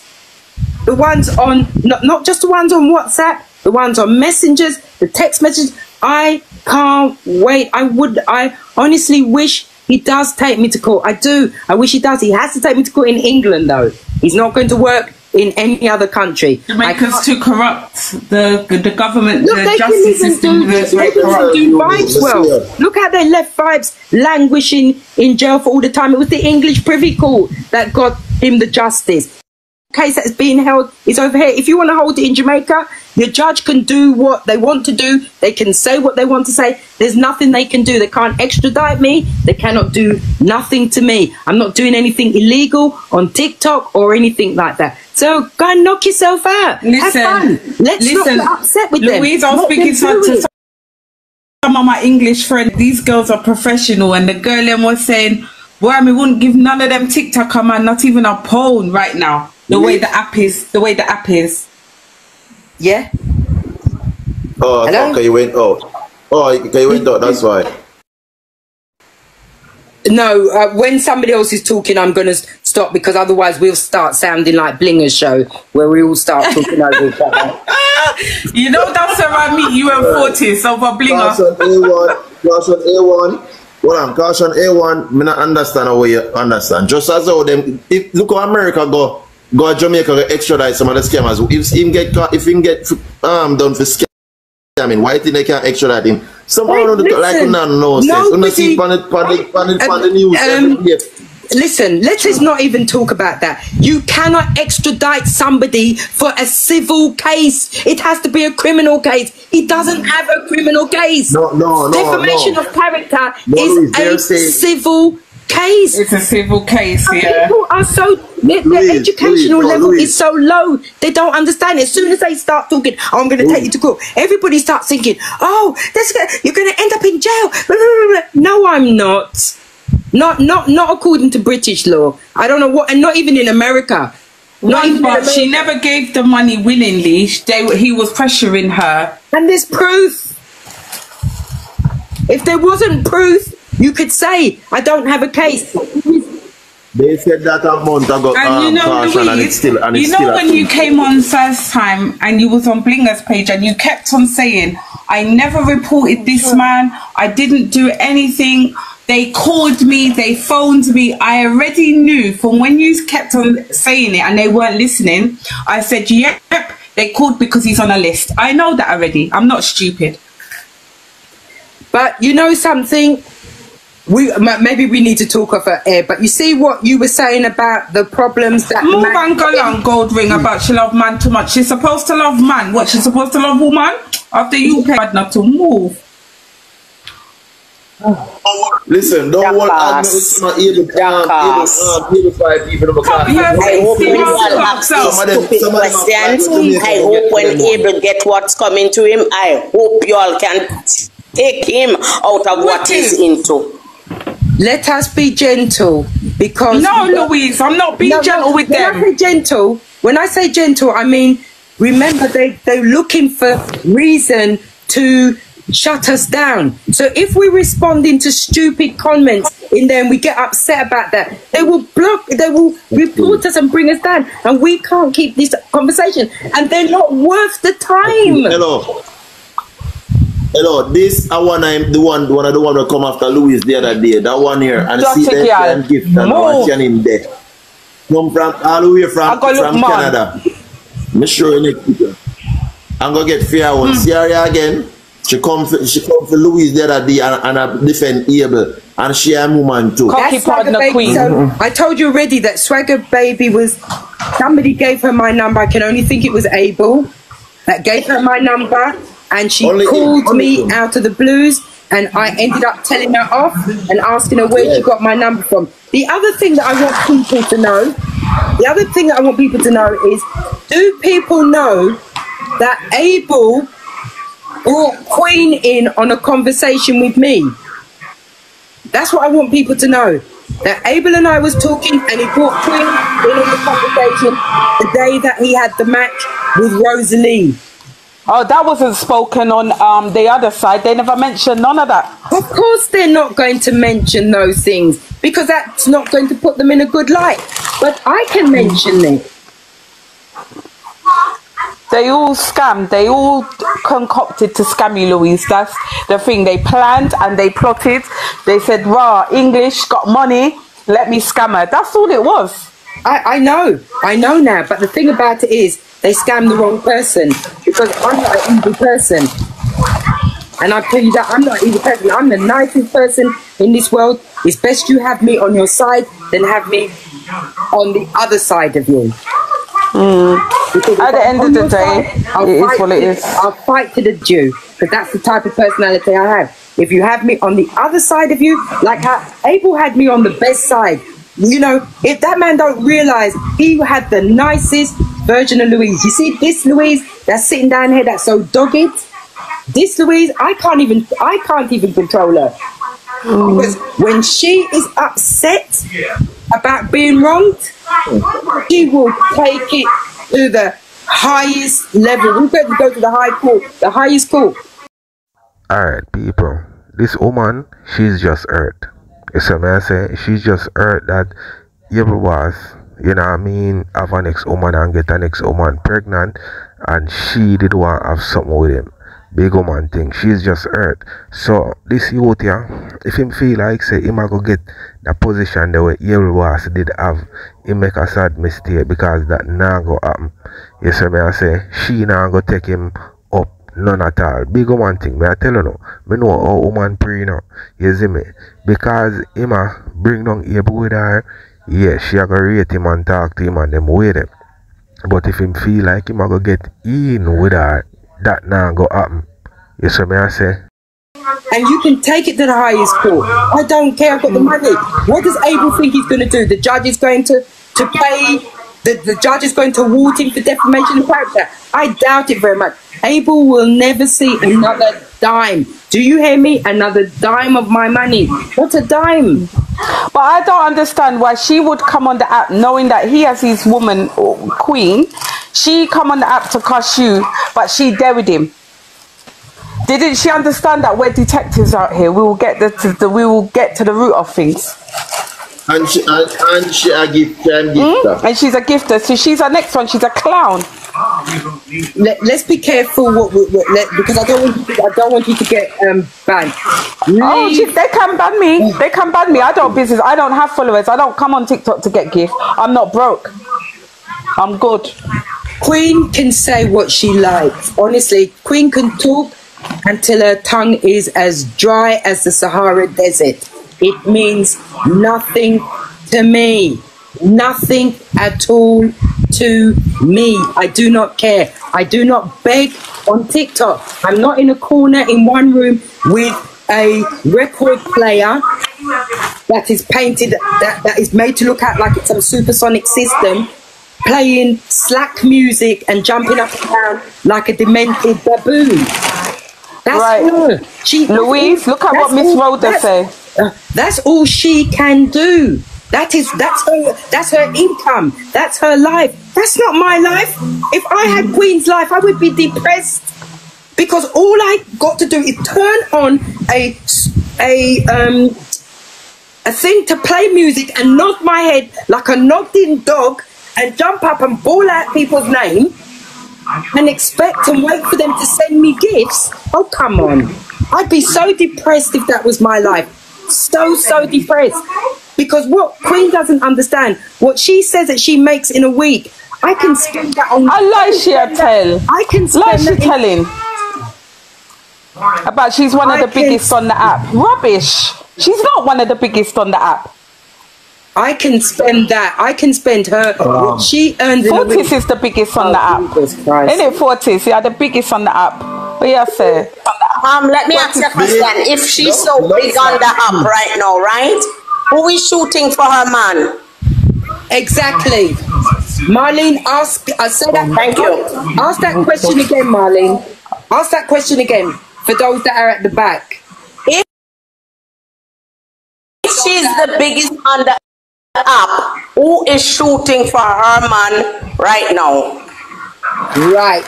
The ones on, not just the ones on WhatsApp, the ones on messengers, the text messages. I can't wait. I honestly wish he does take me to court. I do. I wish he does. He has to take me to court in England, though. He's not going to work in any other country. Jamaica's too corrupt. The government, look, the justice system is very corrupt. Do Vibes well. Look how they left Vibes languishing in jail for all the time. It was the English Privy Court that got him the justice. Case that's being held is over here. If you want to hold it in Jamaica, your judge can do what they want to do. They can say what they want to say. There's nothing they can do. They can't extradite me. They cannot do nothing to me. I'm not doing anything illegal on TikTok or anything like that. So go and knock yourself out. Have fun. Let's not get upset with them. Louise, I was speaking to some of my English friends. These girls are professional, and the girl them was saying, "Boy, I wouldn't give none of them TikToker man not even a pound right now." The way the app is, Yeah. Oh, okay, you went out. Oh, you went out, that's why. No, when somebody else is talking, I'm going to stop because otherwise we'll start sounding like Blinger's show where we all start talking over each other. You know, that's where I meet you and Fortis over Blinger. Caution A1. Well, caution A1, I don't understand how you understand. Just as how them, look how America go to Jamaica to extradite some of the scammers. If him get done for scamming, why think they can't extradite him? Somehow don't look like none no sense. You see on the news every day. Listen, let's not even talk about that. You cannot extradite somebody for a civil case. It has to be a criminal case. He doesn't have a criminal case. No. Defamation of character is a civil case. It's a civil case, yeah. People are so, their educational level is so low, they don't understand. As soon as they start talking, oh, I'm going to take you to court, everybody starts thinking, oh, you're going to end up in jail. No, I'm not. Not according to British law. I don't know what, and not even in America. But she never gave the money willingly. He was pressuring her. And there's proof. If there wasn't proof, you could say, I don't have a case. They said that a month ago. And you know, Louise, when you came on first time and you was on Blinger's page and you kept on saying, I never reported this man. I didn't do anything. They called me, they phoned me. I already knew from when you kept on saying it and they weren't listening. I said, yep, they called because he's on a list. I know that already. I'm not stupid. But you know something? Maybe we need to talk off air, but you see what you were saying about the problems that move and go on gold ring about she love man too much. She's supposed to love man. What, she's supposed to love woman? After you paid not to move. Listen, don't worry. I'm not able to fight people. I hope when Abel get what's coming to him, I hope you all can take him out of what he's into. Let us be gentle, because no, Louise, I'm not being gentle with them. When I say gentle, I mean, remember they're looking for reason to shut us down. So if we're responding to stupid comments in there and we get upset about that, they will block, they will report us and bring us down, and we can't keep this conversation, and they're not worth the time. Hello, this I want the one that come after Louis the other day. That one here, and see that and gift and watching him there. Come from all the way from Canada. I'm sure next week. I'm gonna get fair one. See her again. She come for Louis the other day and defend Abel, and she a woman too. That's Swagger Queen. So I told you already that Swagger Baby was, somebody gave her my number. I can only think it was Abel that gave her my number. And she called me out of the blues, and I ended up telling her off and asking her where she got my number from. The other thing that I want people to know, is, do people know that Abel brought Queen in on a conversation with me? That's what I want people to know. That Abel and I was talking, and he brought Queen in on the conversation the day that he had the match with Rosalie. Oh, that wasn't spoken on the other side. They never mentioned none of that. Of course they're not going to mention those things, because that's not going to put them in a good light. But I can mention it. They all scammed. They all concocted to scam you, Louise. That's the thing. They planned and they plotted. They said, "Rah, English got money. Let me scam her." That's all it was. I know now. But the thing about it is, they scammed the wrong person, because I'm not an evil person. And I tell you that I'm not an evil person. I'm the nicest person in this world. It's best you have me on your side than have me on the other side of you. At the end of the day, it is what it is. I'll fight to the Jew, because that's the type of personality I have. If you have me on the other side of you, like how Abel had me on the best side, you know, if that man don't realize he had the nicest version of Louise. You see this Louise that's sitting down here that's so dogged? This Louise, I can't even control her. Because when she is upset about being wronged, she will take it to the highest level. We're going to go to the high court, the highest court. Alright, people. This woman, she's just hurt. You see what I say? She's just hurt that Abel was, you know what I mean, have an ex-woman and get an ex-woman pregnant, and she did want to have something with him. Big woman thing. She's just hurt. So this youth here, if him feel like say he might go get the position the way Abel was did have, he make a sad mistake, because that now go happen. You see me I say, she now go take him up. None at all. Big woman thing. Me I tell you now. Me know how woman pray now. You see me? Because him a bring down Abel with her, yeah, she a go rate him and talk to him and them with him. But if him feel like him a go get in with her, that now go happen. You see me I say? And you can take it to the highest court. I don't care, I've got the money. What does Abel think he's going to do? The judge is going to pay, the judge is going to award him for defamation of character. I doubt it very much. Abel will never see another dime. Do you hear me? Another dime of my money. What's a dime? But I don't understand why she would come on the app knowing that he has his woman, Queen. She come on the app to cuss you, but she there with him. Didn't she understand that we're detectives out here? We will get to the root of things. And she a gifter. And she's a gifter. So she's our next one. She's a clown. Let's be careful because I don't want you to get banned. Oh, they can ban me. They can ban me. I don't business. I don't have followers. I don't come on TikTok to get gift. I'm not broke. I'm good. Queen can say what she likes. Honestly, Queen can talk until her tongue is as dry as the Sahara Desert. It means nothing to me. Nothing at all to me. I do not care. I do not beg on TikTok. I'm not in a corner in one room with a record player that is painted, that is made to look out like it's some supersonic system, playing slack music and jumping up and down like a demented baboon. That's right. her. Louise, look at what Miss Rhoda said. That's all she can do. That's her income. That's her life. That's not my life. If I had Queen's life, I would be depressed. Because all I got to do is turn on a thing to play music and nod my head like a nodding dog and jump up and bawl out people's name and expect and wait for them to send me gifts. Oh, come on. I'd be so depressed if that was my life. So depressed. Because what Queen doesn't understand, what she says that she makes in a week, I can spend that on... I like she tell. I can spend like she that telling. About she's one of the biggest on the app. Rubbish. She's not one of the biggest on the app. I can spend that. I can spend her what she earns in a week. Fortis is the biggest on the app. Isn't it, Fortis? Yeah, the biggest on the app. What you say? Let me ask you a question. If she's so big on the app right now, right? Who is shooting for her man? Exactly. Marlene, ask. I said that. Thank you. Ask that question again, Marlene. Ask that question again for those that are at the back. If she's the biggest on the app, who is shooting for her man right now? Right.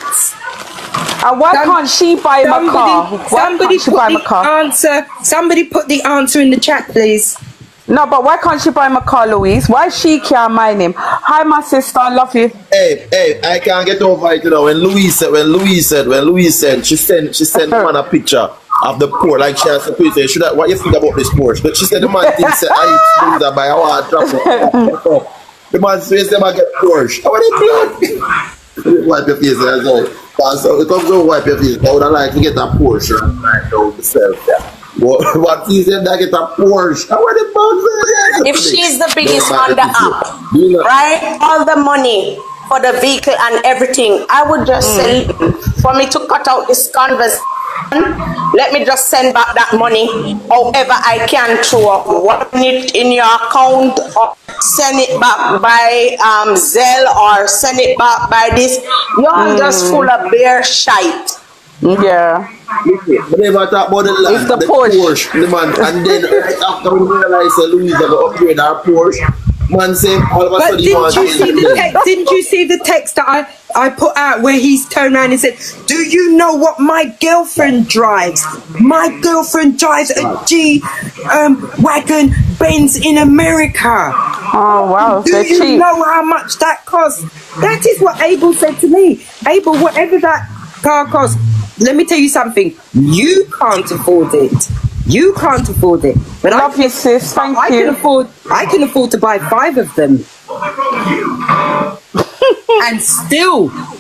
And why can't she buy him a car? Somebody put the answer. Somebody put the answer in the chat, please. No, but why can't she buy him a car, Louise? Why she can't mind him? Hi, my sister, I love you. Hey, I can't get over it, you know. When Louise said, she sent man a picture of the Porsche, like she has to put it. What you think about this Porsche? But she said the man thinks that I used to buy. I want to drop it. The man says them I get Porsche. I want to wipe your face as well. So it comes to wipe your face. I would like to get a Porsche and find out myself. What he said, I get a Porsche. I want the if she's the biggest on the app, right? All the money for the vehicle and everything, I would just send for me to cut out this conversation. Let me just send back that money however I can through it in your account or send it back by Zelle or send it back by this. You're just full of bare shite. Yeah. But never talk about the Porsche, the man, and then right after we realize that Louise have to upgrade our Porsche, man say all of a sudden didn't you see the text that I put out where he's turned around and said, do you know what my girlfriend drives? My girlfriend drives a G wagon Benz in America. Oh wow, do you know how much that costs? That is what Abel said to me. Abel, whatever that car costs, let me tell you something. You can't afford it. You can't afford it. But I can afford to buy 5 of them. and still have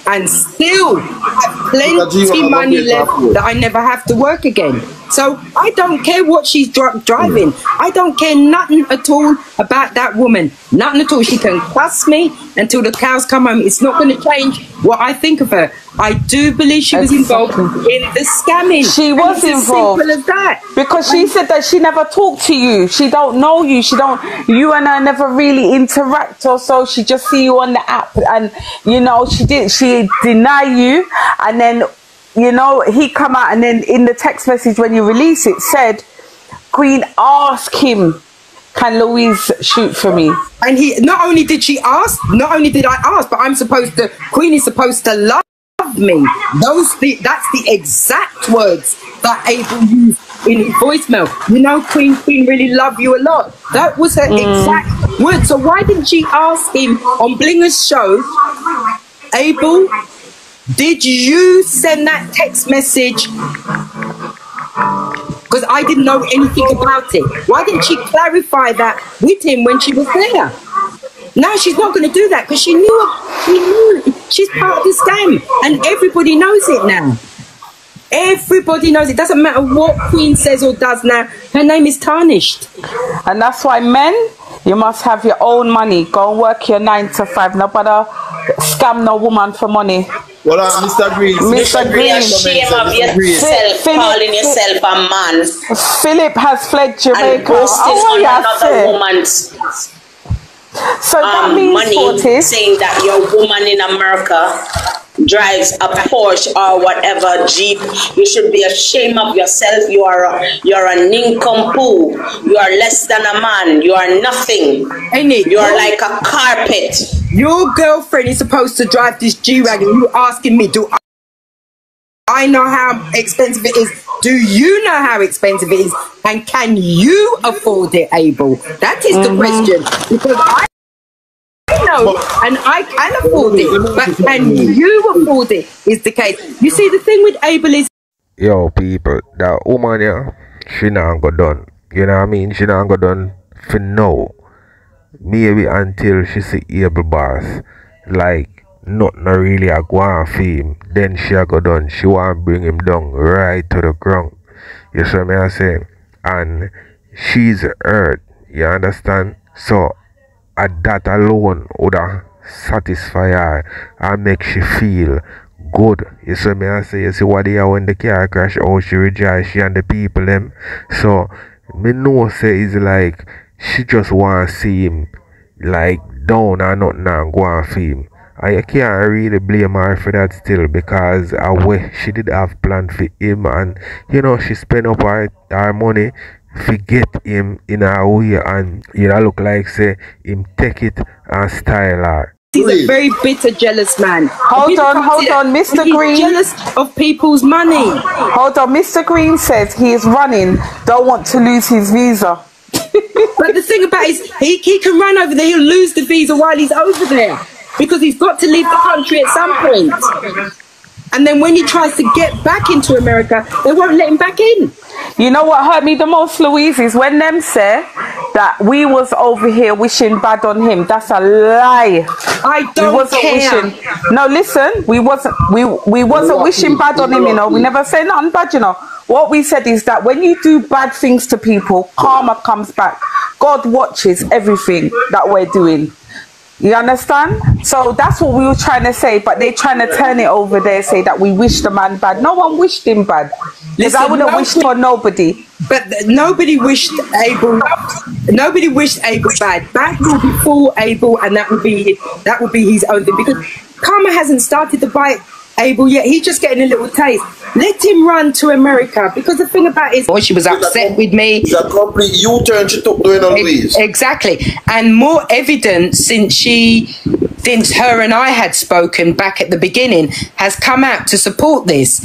plenty money left that I never have to work again. So I don't care what she's driving. I don't care nothing at all about that woman. Nothing at all. She can cuss me until the cows come home. It's not going to change what I think of her. I do believe she was involved in the scamming. She was involved. As simple as that. Because she said that she never talked to you. She don't know you. You and her never really interact or so. She just see you on the app and, you know, she deny you. And then, you know, he come out and then in the text message when you release it said, Queen, ask him, can Louise shoot for me? And he, not only did I ask, but Queen is supposed to love me. That's the exact words that Abel used in his voicemail. You know, Queen really love you a lot. That was her exact word. So why didn't she ask him on Blinger's show, Abel, did you send that text message? Because I didn't know anything about it. Why didn't she clarify that with him when she was there? Now she's not going to do that because she knew she's part of the scam and everybody knows it now. Everybody knows it. Doesn't matter what Queen says or does now. Her name is tarnished. And that's why men, you must have your own money. Go and work your 9 to 5. Nobody scam no woman for money. Well, Mr. Green. Mr. Green, shame of yourself, calling yourself a man. Philip has fled Jamaica. And boasting on another woman's so that means money, saying that your woman in America drives a Porsche or whatever Jeep. You should be ashamed of yourself. You're a nincompoop. You are less than a man. You are nothing. You are like a carpet. Your girlfriend is supposed to drive this G-Wagon. You asking me, do I know how expensive it is. Do you know how expensive it is? And can you afford it, Abel? That is the question. Because I know and I can afford it, but can you afford it is the case. You see, the thing with Abel is... Yo, people, that woman, yeah, she not go done. You know what I mean? She not go done for now. Maybe until she see Abel boss. Like, not really a go on for him. Then she a go done. She want to bring him down right to the ground. You see me I say? And she's hurt. You understand? So, that alone would satisfy her and make she feel good. You see me I say? You see what they are when the car crash, how she rejoice, she and the people them. So, me know say it's like she just want to see him like down or nothing and go on for him. And you can't really blame her for that still, because she did have planned for him, and you know she spent up her money to get him in a way, and you know look like say him take it and style her. He's a very bitter, jealous man. Hold on, Mr. Green. He's jealous of people's money. Hold on, Mr. Green says he is running, don't want to lose his visa. But the thing about it is, he can run over there, he'll lose the visa while he's over there. Because he's got to leave the country at some point. And then when he tries to get back into America, they won't let him back in. You know what hurt me the most, Louise, is when them say that we was over here wishing bad on him. That's a lie. I don't care. No, listen, we wasn't wishing bad on him, you know. We never say nothing bad, you know. What we said is that when you do bad things to people, karma comes back. God watches everything that we're doing. You understand? So that's what we were trying to say, but they're trying to turn it over there, say that we wish the man bad. No one wished him bad. Because I wouldn't wish for nobody. But nobody wished Abel. Nobody wished Abel bad. Bad will be for Abel, and that would be his own thing. Because karma hasn't started to bite Abel yet. He's just getting a little taste. Let him run to America, because the thing about it is, she was upset with me. It's a complete U-turn she took doing on Louise. Exactly, and more evidence since her and I had spoken back at the beginning has come out to support this.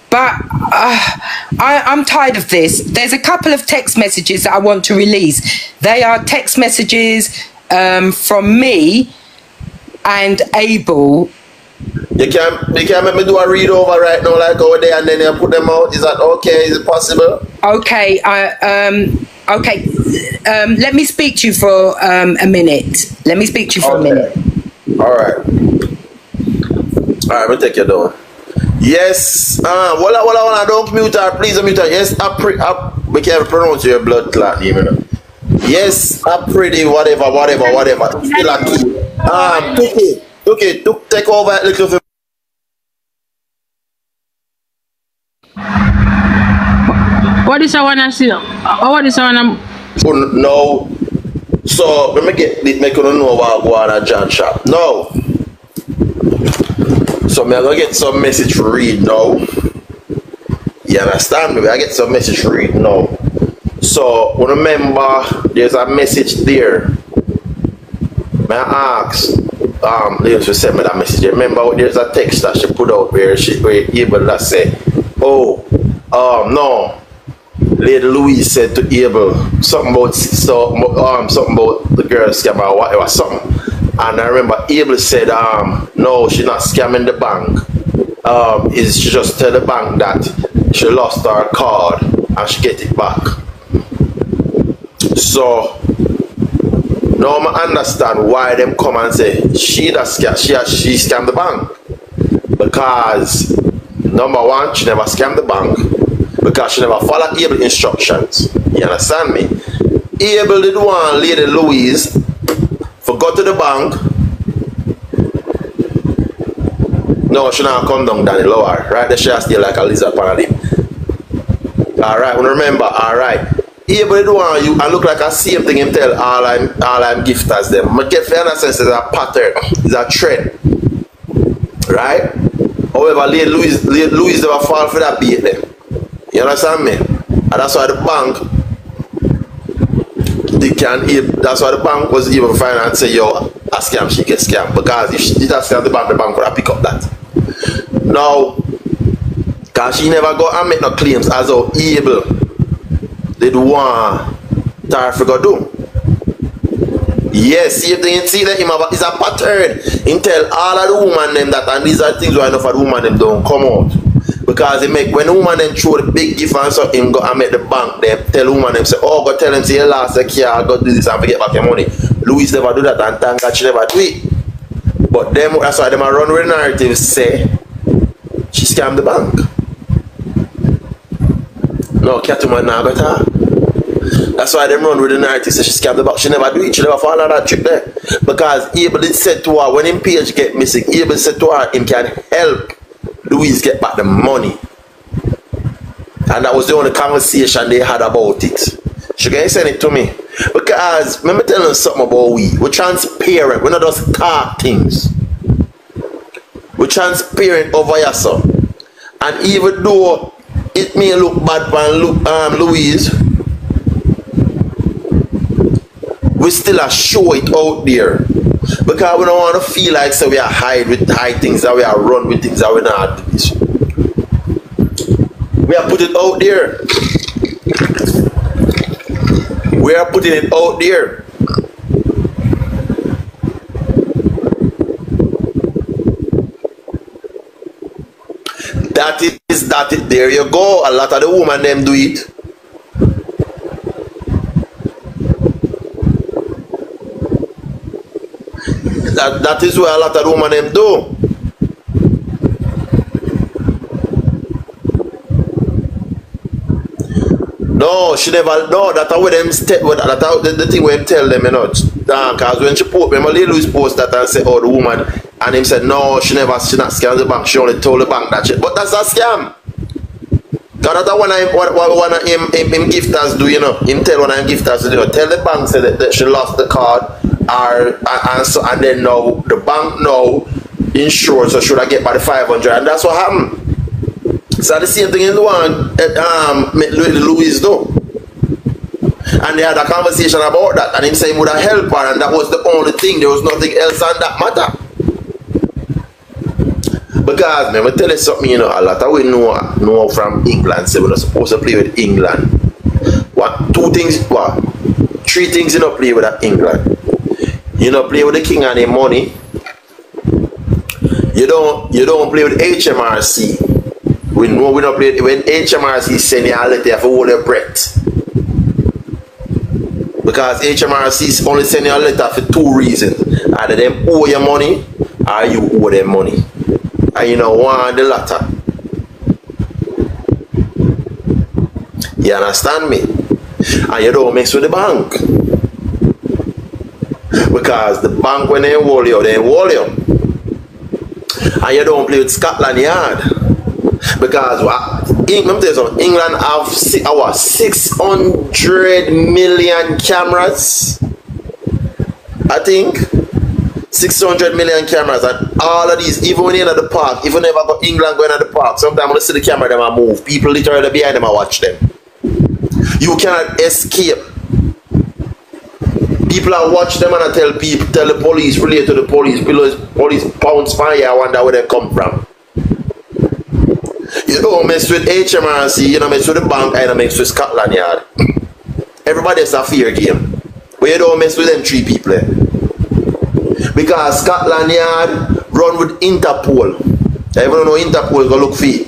But I'm tired of this. There's a couple of text messages that I want to release. They are text messages from me and Abel. You can't make me do a read over right now, like over there, and then you put them out. Is that okay? Is it possible? Okay. Okay. Let me speak to you for a minute. Let me speak to you for a minute. All right. All right. We'll take you down. Yes. Well, don't mute her. Please don't mute her. Yes. We can't pronounce your blood clot name, you know. Yes. Pretty. Whatever. Still a key. Okay, take over a little bit. What is I wanna see? What is I wanna? No. So let me make you know about go on a John shop. No. So I'm gonna get some message to read now. You understand me? I get some message to read now. So remember, there's a message there. May I ask? Ladies just sent me that message. Remember, there's a text that she put out where Abel that say, no. Lady Louise said to Abel something about the girl scam or whatever, something. And I remember Abel said, no, she's not scamming the bank. She just tell the bank that she lost her card and she get it back. So now I understand why them come and say she scammed the bank. Because number one, she never scammed the bank because she never followed Abel's instructions. You understand me? Abel did one Lady Louise for go to the bank. No, she not come down the lower. Right there she has still like a lizard on him. Alright, remember, alright. Abel did one you and look like a same thing him tell all I'm gifters them. But get fair understand, it's a pattern, it's a trend. Right? However, Lady Louise never fall for that bait them. You understand me? And that's why the bank that's why the bank was even fine and say, yo, a scam, she get scammed. Because if she did not scam the bank would have picked up that. Now, Cause she never go and make no claims as how able did want Tarfi go do. Yes, see if they see that him is a pattern. He tell all of the women them that, and these are things why enough of the women them don't come out. Because he make when the woman them throw the big gift and so him go and make the bank them tell the woman them say, oh, go tell him say you lost the car, go do this and forget back your money. Louise never do that and thank God she never do it. But them that's why them a run with the narrative say she scammed the bank. No, Catwoman now got her. That's why them run with the narrative say she scammed the bank. She never do it, she never fall out that trick there. Because Abel said to her when him page get missing, Abel said to her him can help Louise get back the money. And that was the only conversation they had about it. She can send it to me. Because let me tell you something about we're transparent. We're not just talk things. We're transparent over here, son. And even though it may look bad for Louise, we still show it out there. Because we don't want to feel like so we are hide things, that we are run with things that we not do this. We are putting it out there. We are putting it out there. That is there you go. A lot of the women them do it. That is what a lot of the women them do. No, she never. No, that's how them step. That's the thing we tell them, you know. Because when she post, remember, Louise post that and say, "Oh, the woman," and him said, "No, she not scammed the bank. She only told the bank that shit." But that's a scam. Because that's one of him gifters do, you know. Him tell one of him gifters do, you know. Tell the bank say that she lost the card, and then now the bank now insured, so should I get by the 500? And that's what happened. So the same thing in the one Louise do. And they had a conversation about that, and him saying would have helped her, and that was the only thing. There was nothing else on that matter. Because man, I tell you something, you know, a lot of we know from England, say we're not supposed to play with England. Three things you don't play with England. You don't play with the king and the money. You don't play with HMRC. We know we don't play when HMRC send you a letter, you have to hold your breath. Because HMRC only send you a letter for two reasons. Either them owe your money or you owe them money. And you don't want the latter. You understand me? And you don't mix with the bank. Because the bank when they hold you, they hold you. And you don't play with Scotland Yard. Because England have 600 million cameras. I think 600 million cameras, and all of these, even when you're in the park, even if I got England going at the park, sometimes when I see the camera them I move, people literally behind them I watch them. You cannot escape. People I watch them and I tell the police, relate to the police, police pounce fire, I wonder where they come from. You don't mess with HMRC, you don't mess with the bank, I don't mess with Scotland Yard. Everybody is a fair game. But you don't mess with them three people. Because Scotland Yard run with Interpol. Everyone know Interpol go look for you.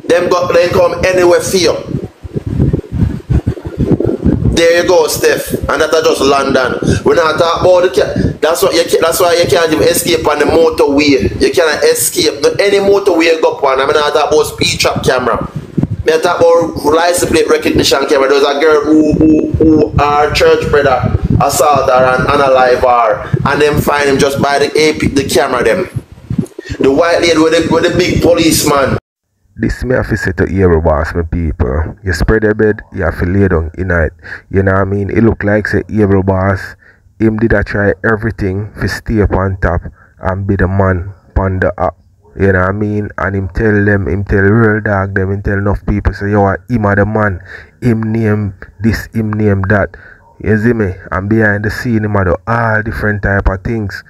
They come anywhere for you. There you go, Steph. And that's just London. We're not talking about the that's why you can't even escape on the motorway. You cannot escape. Not any motorway you go on. I'm not talking about speed trap camera. I'm talking about license plate recognition camera. There was a girl who our church brother assault her and unalive her, and then find him just by the camera them. The white lady with the big policeman. This me have to say to hear boss, my people. You spread your bed, you have to lay down in it. You know what I mean? It look like say evil boss. Him did I try everything to stay up on top and be the man on the up. You know what I mean? And him tell real dog them, him tell enough people say, yo, him are the man. Him name this, him name that. You see me? And behind the scene him are do all different type of things.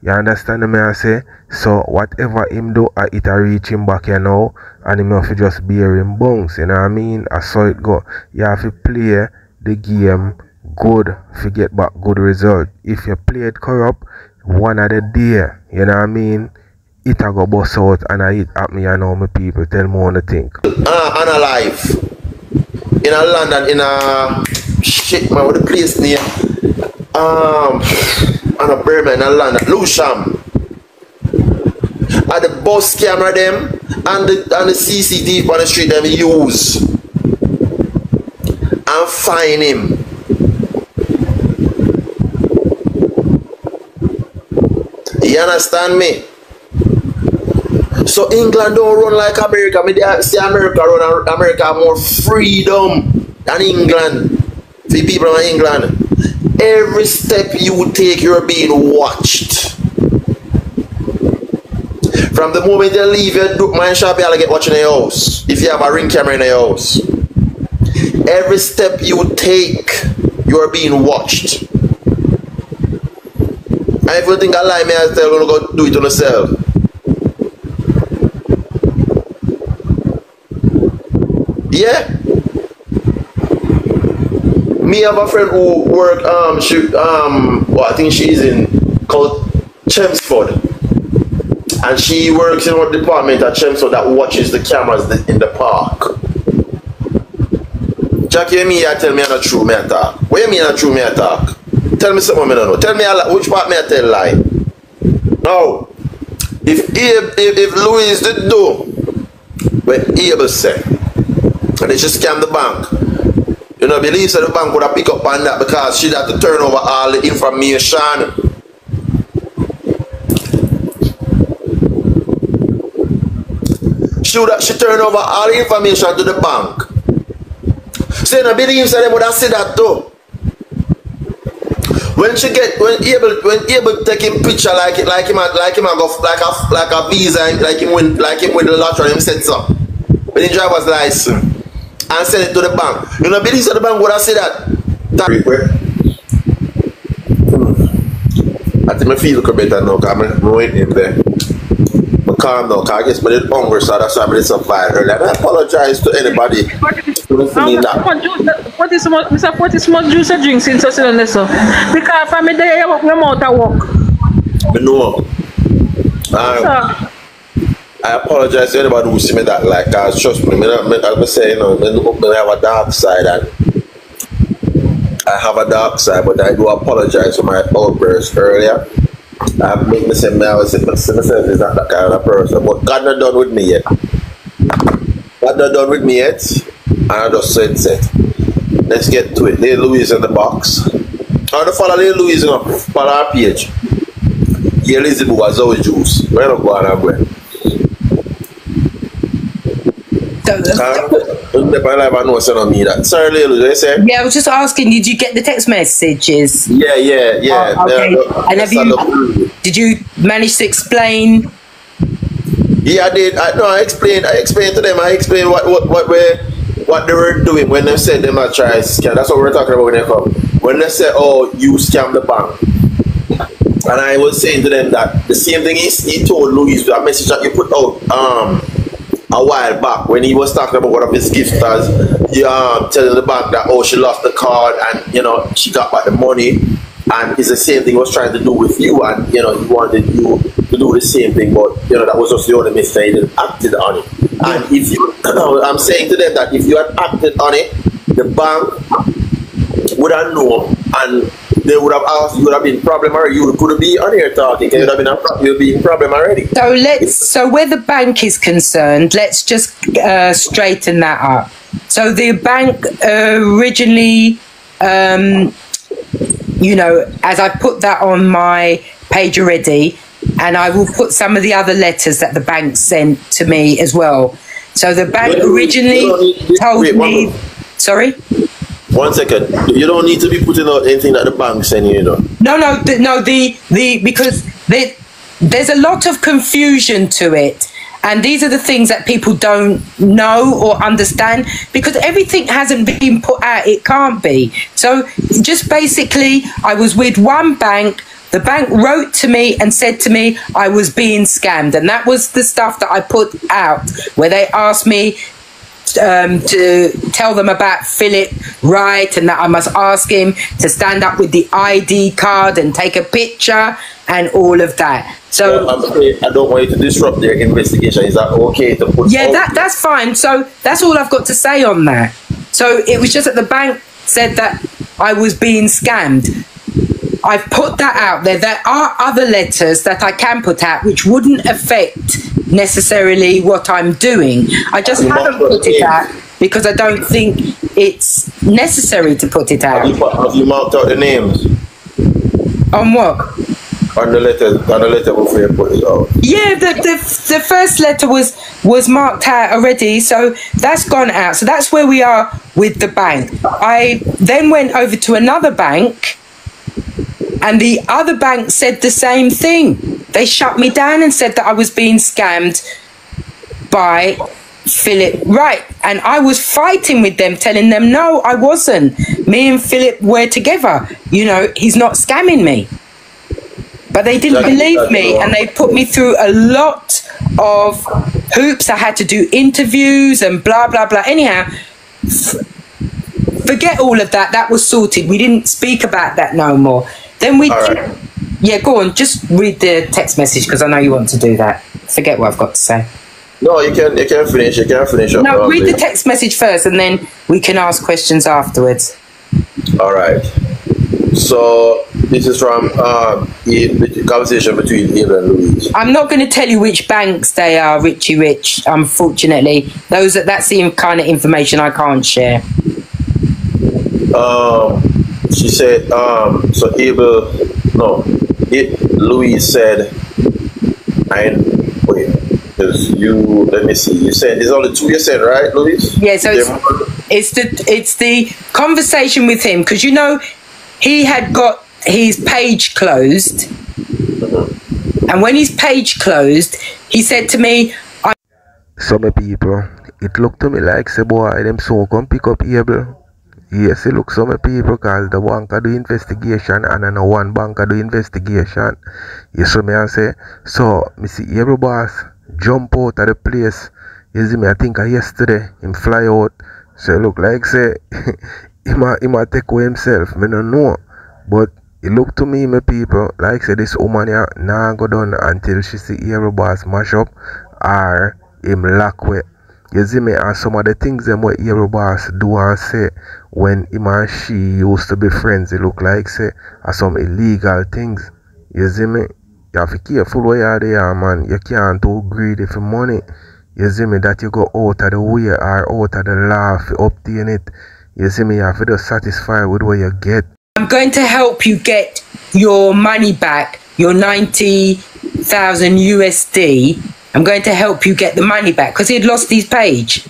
You understand me I say? So whatever him do, it a reach him back here now, and him have to just bear him bounce, you know what I mean? I saw it go. You have to play the game good to get back good result. If you play it corrupt, one of the day, you know what I mean? It a go bust out and I hit at me, you know, my people. Tell me what you think. And alive. In a London, in a shit man, what the place near? And a Birmingham, in a London, Lewisham. At the bus camera them and the CCTV on the street them use and find him. You understand me? So England don't run like America. I see America run. America have more freedom than England. The people in England. Every step you take, you're being watched. From the moment you leave your mine shop, you'll get watching in your house. If you have a ring camera in your house. Every step you take, you're being watched. And if you think I lie, I tell you to go do it on yourself. Yeah. Me have a friend who work well, I think she's in called Chelmsford. And she works in one department at Chelmsford that watches the cameras in the park. Jackie, me you tell me I'm not true, me I talk. What you mean I'm not true, me I talk? Tell me something I don't know. Tell me which part me I tell lie. Now, if Louis did do what Abel said, and they just scam the bank, you know, believe that the bank would have picked up on that because she'd have to turn over all the information. She turned over all the information to the bank. So I believe that they would have said that too. When able taking picture like him go like a visa, like him win the lottery, him said so. When he driver's license and send it to the bank. You know, believe that the bank would have said that. I think I feel better now because I'm waiting there. But calm down, because I guess I did hungry, so that's why I did some fire earlier. I apologize to anybody who listening that. What is much juice I drink since I sit on this? Because from the day I walk, I'm out of work. I know. I apologize to anybody who see me that like, cause trust me, I say, you know, I have a dark side and I have a dark side, but I do apologize for my outburst earlier. I make myself is not that kind of person, but God not done with me yet. God not done with me yet, and I just said set. Let's get to it. Lady Louise in the box. I want to follow Lady Louise, you know, follow our page. Yeah, Elizabeth was always juice. We're not going to go. Sorry, Lulu, say? Yeah, I was just asking, did you get the text messages? Yeah. Oh, okay. And did you manage to explain? Yeah, I did. I explained to them. I explained what they were doing when they said they might try scam. That's what we're talking about when they come. When they said, oh, you scam the bank. And I was saying to them that the same thing he told Louis, a message that you put out a while back when he was talking about one of his gifters, telling the bank that, oh, she lost the card and, you know, she got back the money, and it's the same thing he was trying to do with you, and, you know, he wanted you to do the same thing, but, you know, that was just the only mistake. He didn't acted on it. And if you, I'm saying to them that if you had acted on it, the bank would have known, and they would have asked, you would have been problem already. You couldn't be on here talking. You would have been you'd be in problem already. So where the bank is concerned, let's just straighten that up. So the bank originally, you know, as I put that on my page already, and I will put some of the other letters that the bank sent to me as well. So the bank originally told me. Sorry. 1 second. You don't need to be putting out anything that the bank send you, know. No. Because there's a lot of confusion to it, and these are the things that people don't know or understand because everything hasn't been put out. It can't be. So just basically, I was with one bank The bank wrote to me and said to me I was being scammed. And that was the stuff that I put out where they asked me to tell them about Philip Wright and that I must ask him to stand up with the ID card and take a picture and all of that. So I don't want you to disrupt their investigation. Is that okay to put? Yeah, that's fine. So that's all I've got to say on that. So it was just that the bank said that I was being scammed. I've put that out there. There are other letters that I can put out which wouldn't affect necessarily what I'm doing. I just haven't put it out because I don't think it's necessary to put it out. Have you marked out the names? On what? On the letter before you put it out. Yeah, the first letter was marked out already, so that's gone out. So that's where we are with the bank. I then went over to another bank, and the other bank said the same thing. They shut me down and said that I was being scammed by Philip Wright. And I was fighting with them, telling them, no, I wasn't. Me and Philip were together. You know, he's not scamming me. But they didn't believe me, and they put me through a lot of hoops. I had to do interviews and blah, blah, blah. Anyhow, forget all of that. That was sorted. We didn't speak about that no more. Then we... Right. Yeah, go on. Just read the text message because I know you want to do that. Forget what I've got to say. No, you can finish. You can finish up. No, read the text message first, and then we can ask questions afterwards. All right. So this is from the conversation between Abel and Louise. I'm not going to tell you which banks they are, Richie Rich. Unfortunately, that's the kind of information I can't share. She said. So Abel, no, Louise said, because you, let me see, you said there's only two you said, right, Louise? Yeah, so it's the conversation with him, because you know he had got his page closed, and when his page closed, he said to me, some people, it looked to me like say boy them so come pick up Abel. Yes, it looks some people because the banker do investigation and then one banker do investigation. You see me and say, so me see Abel boss jump out of the place. You see me, I think yesterday him fly out. So it look like say he might take away himself. Me don't know. But it look to me, my people, like say this woman here nah go down until she see Abel boss mash up or him lock way. You see me, and some of the things them what Abel boss do and say when him and she used to be friends, it look like say are some illegal things. You see me? You have to be careful where you are there, man. You can't too greedy for money. You see me, that you go out of the way or out of the law to obtain it. You see me, you have to be satisfied with what you get. I'm going to help you get your money back, your 90,000 USD. I'm going to help you get the money back because he'd lost his page.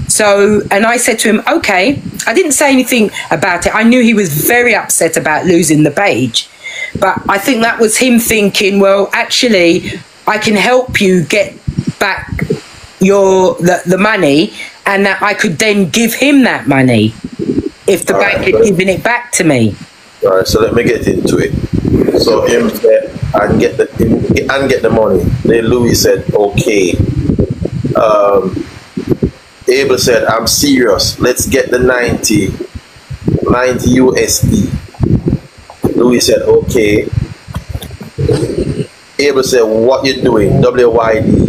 So, and I said to him, okay. I didn't say anything about it. I knew he was very upset about losing the page. But I think that was him thinking, well, actually, I can help you get back the money, and that I could then give him that money if the bank had given it back to me. All right, so let me get into it. So him said, I can get the money. Then Louis said, okay. Abel said, I'm serious. Let's get the 90 USD. Louis said, okay. Abel said, what you doing? WYD.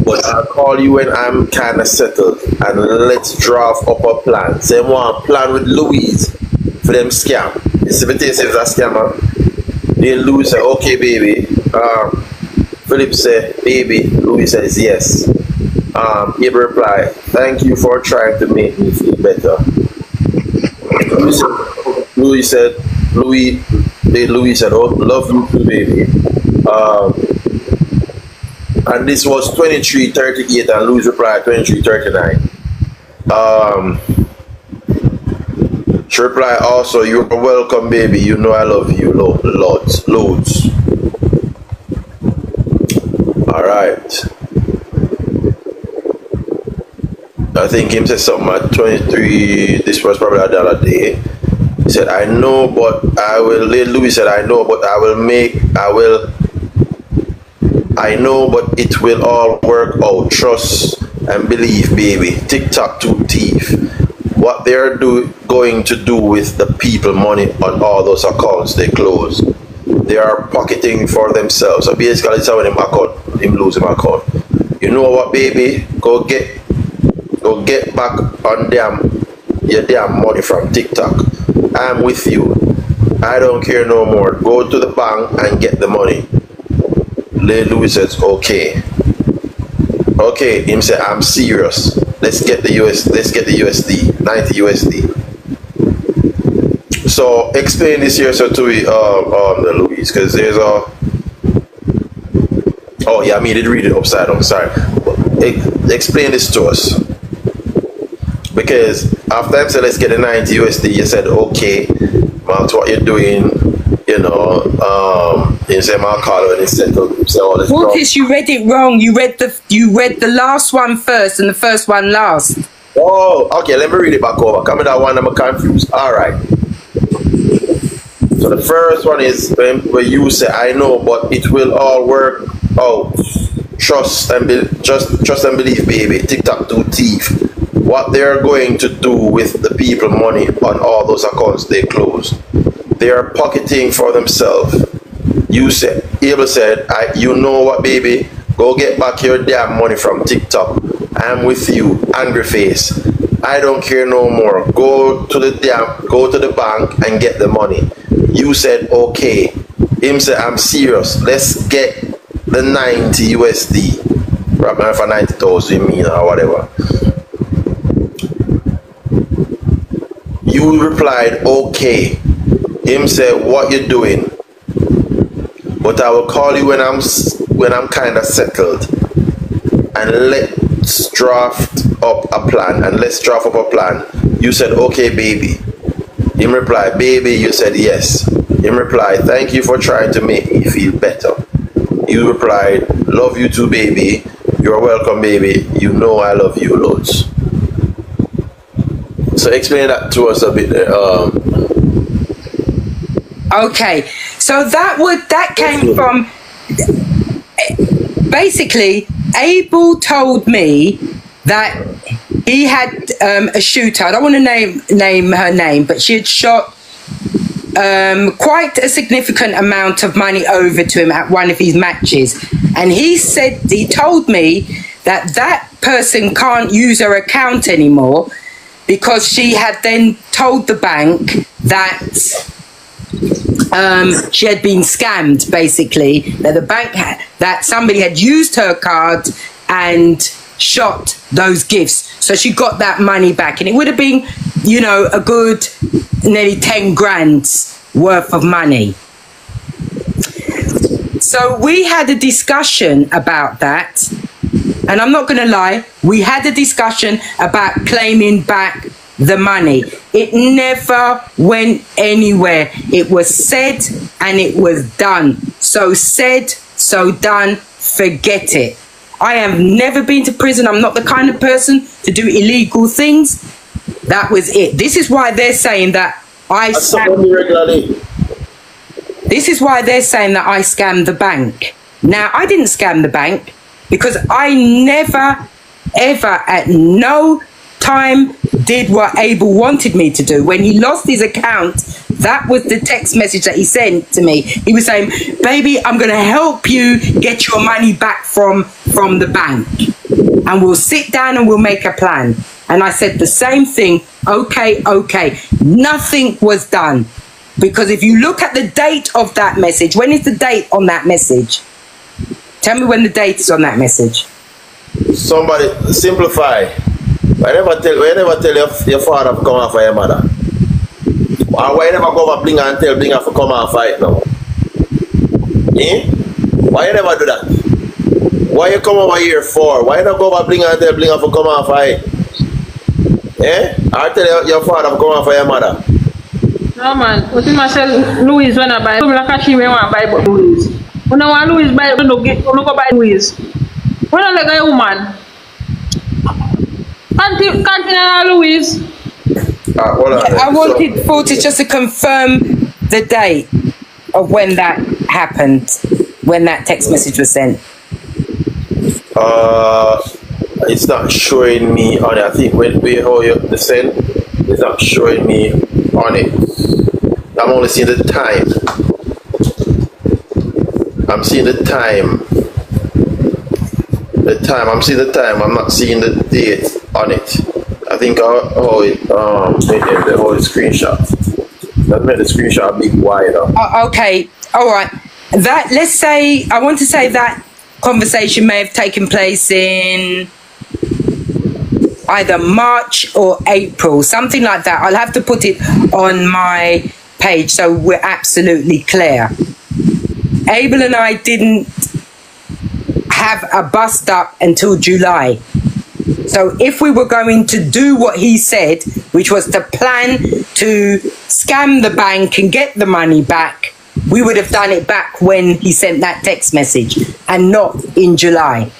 But I'll call you when I'm kind of settled and let's draft up a plan. Say, want to plan with Louise for them scam. You see what they say is a scammer? Then Louis said, okay, baby. Philip said, baby. Louis says, yes. Abel replied, thank you for trying to make me feel better. Louis said, oh, love you too, baby. And this was 23:38, and Louis replied 23:39. She replied also, you're welcome, baby. You know I love you loads. All right. I think him said something at 23. This was probably $1 a day. He said, I know, but I will. Louis said, I know, but I know, but it will all work out. Trust and believe, baby. TikTok to thief. What they're going to do with the people money on all those accounts they close. They are pocketing for themselves. So basically, it's how him lose him account. You know what, baby? Go get back on your damn money from TikTok. I'm with you. I don't care no more. Go to the bank and get the money. Louis says, okay. Okay, him say, I'm serious. Let's get the USD, 90 USD. So explain this here so to Louis, because there's a oh yeah, I mean, did read it upside down, sorry. Explain this to us. Because after I said let's get the 90 USD, you said okay, Mark, what you're doing, you know, you say Mark Carlo and he said all this. Marcus, you read it wrong. You read the last one first and the first one last. Oh, okay, let me read it back over. Come with that one, I'm confused. Alright. So the first one is where you say I know, but it will all work out. Trust and believe, baby. TikTok to thief. What they're going to do with the people money on all those accounts they close. They are pocketing for themselves. Abel said, you know what, baby? Go get back your damn money from TikTok. I'm with you, angry face. I don't care no more. Go to the bank and get the money. You said okay. Him said, I'm serious. Let's get the 90 USD. Right, for 90,000 you mean or whatever. You replied okay. Him said, what you doing? But I will call you when I'm kind of settled, and let's draft up a plan. You said okay, baby. Him replied, baby. You said yes. Him replied, thank you for trying to make me feel better. You replied, love you too, baby. You're welcome, baby. You know I love you loads. So explain that to us a bit. Okay, so that came from basically Abel told me that he had a shooter. I don't want to name her name, but she had shot quite a significant amount of money over to him at one of his matches, and he told me that person can't use her account anymore because she had then told the bank that she had been scammed, basically, that the bank that somebody had used her card and shot those gifts, so she got that money back, and it would have been, you know, a good nearly 10 grand's worth of money. So we had a discussion about that, and I'm not going to lie, we had a discussion about claiming back the money. It never went anywhere. It was said and it was done. So said, so done, forget it. I have never been to prison. I'm not the kind of person to do illegal things. That was it. This is why they're saying that This is why they're saying that I scammed the bank. Now, I didn't scam the bank because I never, ever, at no time did what Abel wanted me to do. When he lost his account, that was the text message that he sent to me. He was saying, baby, I'm going to help you get your money back from the bank, and we'll sit down and we'll make a plan. And I said the same thing. Okay. Nothing was done, because if you look at the date of that message, when is the date on that message? Tell me when the date is on that message. Somebody simplify. Why never tell your father to come off for your mother? Why you never go over Blinga and tell Blinga to come off fight now? Eh? Why you never do that? Why you come over here for? Why you not go over Blinga and tell Blinga to come off fight? Eh? I tell your father to come off for your mother. No man, what if I say Louis when I buy? Like I want to buy Louis. When I want Louis buy, I don't go buy Louis. When I like a woman. Can't Louis. I wanted Fortis just to confirm the date of when that happened, when that text message was sent. It's not showing me on it. I think when we hold the send, it's not showing me on it. I'm only seeing the time. I'm seeing the time. I'm seeing the time. I'm not seeing the date on it. I think I'll hold it, the whole screenshot. Let's make the screenshot a bit wider. Okay, all right. That, let's say, I want to say that conversation may have taken place in either March or April, something like that. I'll have to put it on my page so we're absolutely clear. Abel and I didn't have a bust up until July. So if we were going to do what he said, which was to plan to scam the bank and get the money back, we would have done it back when he sent that text message and not in July.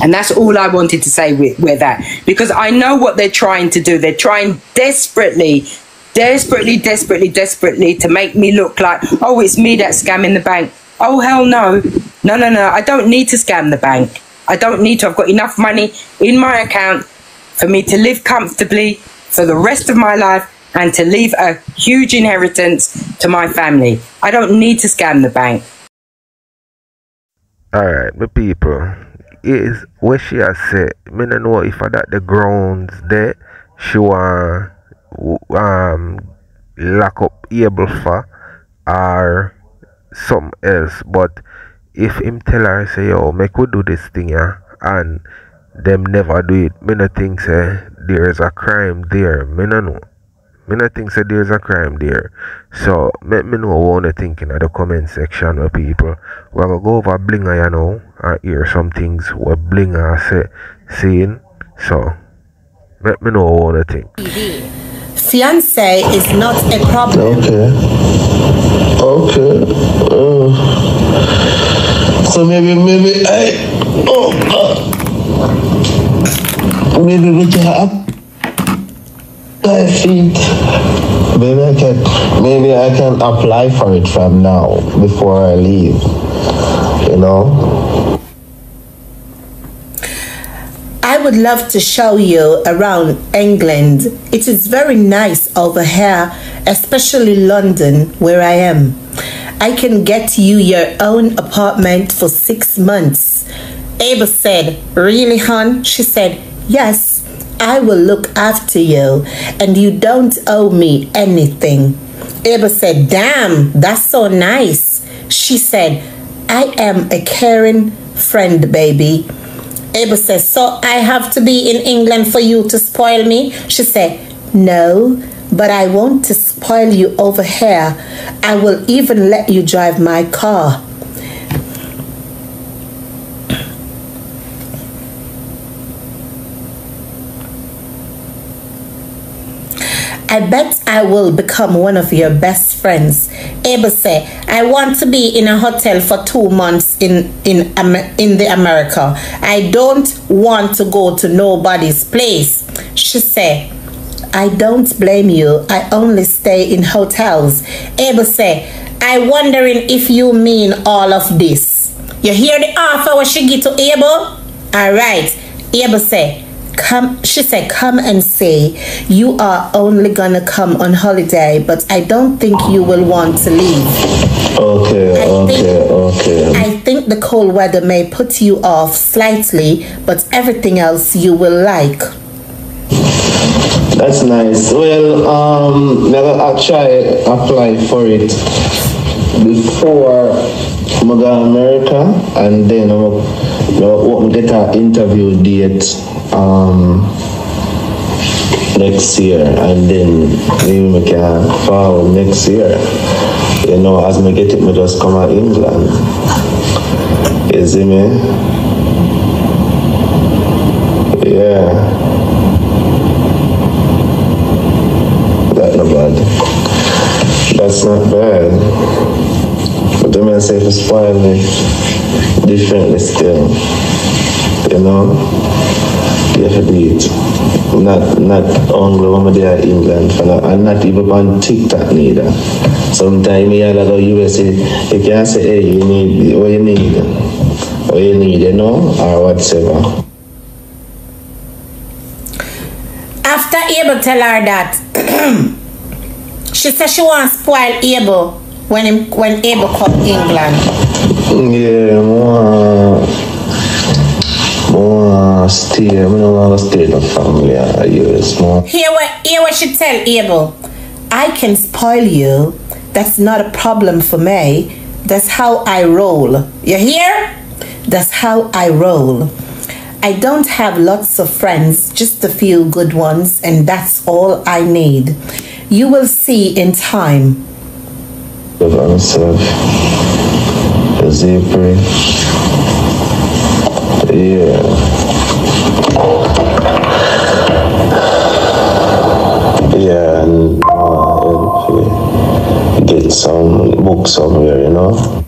And that's all I wanted to say with that, because I know what they're trying to do. They're trying desperately to make me look like, oh, it's me that's scamming the bank. Oh, hell no. No. I don't need to scam the bank. I don't need to. I've got enough money in my account for me to live comfortably for the rest of my life and to leave a huge inheritance to my family. I don't need to scam the bank. Alright, my people. Is what she has said. I don't know if that the grounds there she want lock up Abel for or something else, but if him tell her say, yo, make we do this thing, yeah, and them never do it, me not think say there's a crime there. Me no know. Me not think say there's a crime there. So let me know what you think in the comment section with people. We're gonna go over Blinger, you know, and hear some things what Blinger saying. So let me know what you think. Fiance is not a problem. Okay. So maybe maybe we can I think maybe I can apply for it from now before I leave, you know. I would love to show you around England. It is very nice over here, especially London where I am. I can get you your own apartment for 6 months. Abel said, really, hon? She said, yes, I will look after you and you don't owe me anything. Abel said, damn, that's so nice. She said, I am a caring friend, baby. Abel says, so I have to be in England for you to spoil me? She said, no, but I want to spoil you over here. I will even let you drive my car. I bet I will become one of your best friends. Abel said, I want to be in a hotel for 2 months in the America. I don't want to go to nobody's place. She said, I don't blame you. I only stay in hotels. Abel said, I'm wondering if you mean all of this. You hear the offer what she give to Abel? All right. Abel said, come. She said, come and say you are only gonna come on holiday, but I don't think you will want to leave. Okay. I think the cold weather may put you off slightly, but everything else you will like. That's nice. Well, I'll try apply for it before I go to America, and then I'll get an interview date next year, and then maybe we can follow next year. You know, as I get it, I just come to England. You see me? Yeah. That's not bad. That's not bad. But the man say to spoil me differently still. you know, you have to do it. Not only when they are in England, and not even on TikTok neither. Sometimes you go USA, you can say, hey, you need what you need, you know, or whatever. After Abel tell her that, she said she wants to spoil Abel when Abel come England. Yeah, more stay. I don't want to stay in the family. Hear what she tell Abel. I can spoil you. That's not a problem for me. That's how I roll. You hear? That's how I roll. I don't have lots of friends, just a few good ones, and that's all I need. You will see in time. Yeah. Yeah, and get some book somewhere, you know.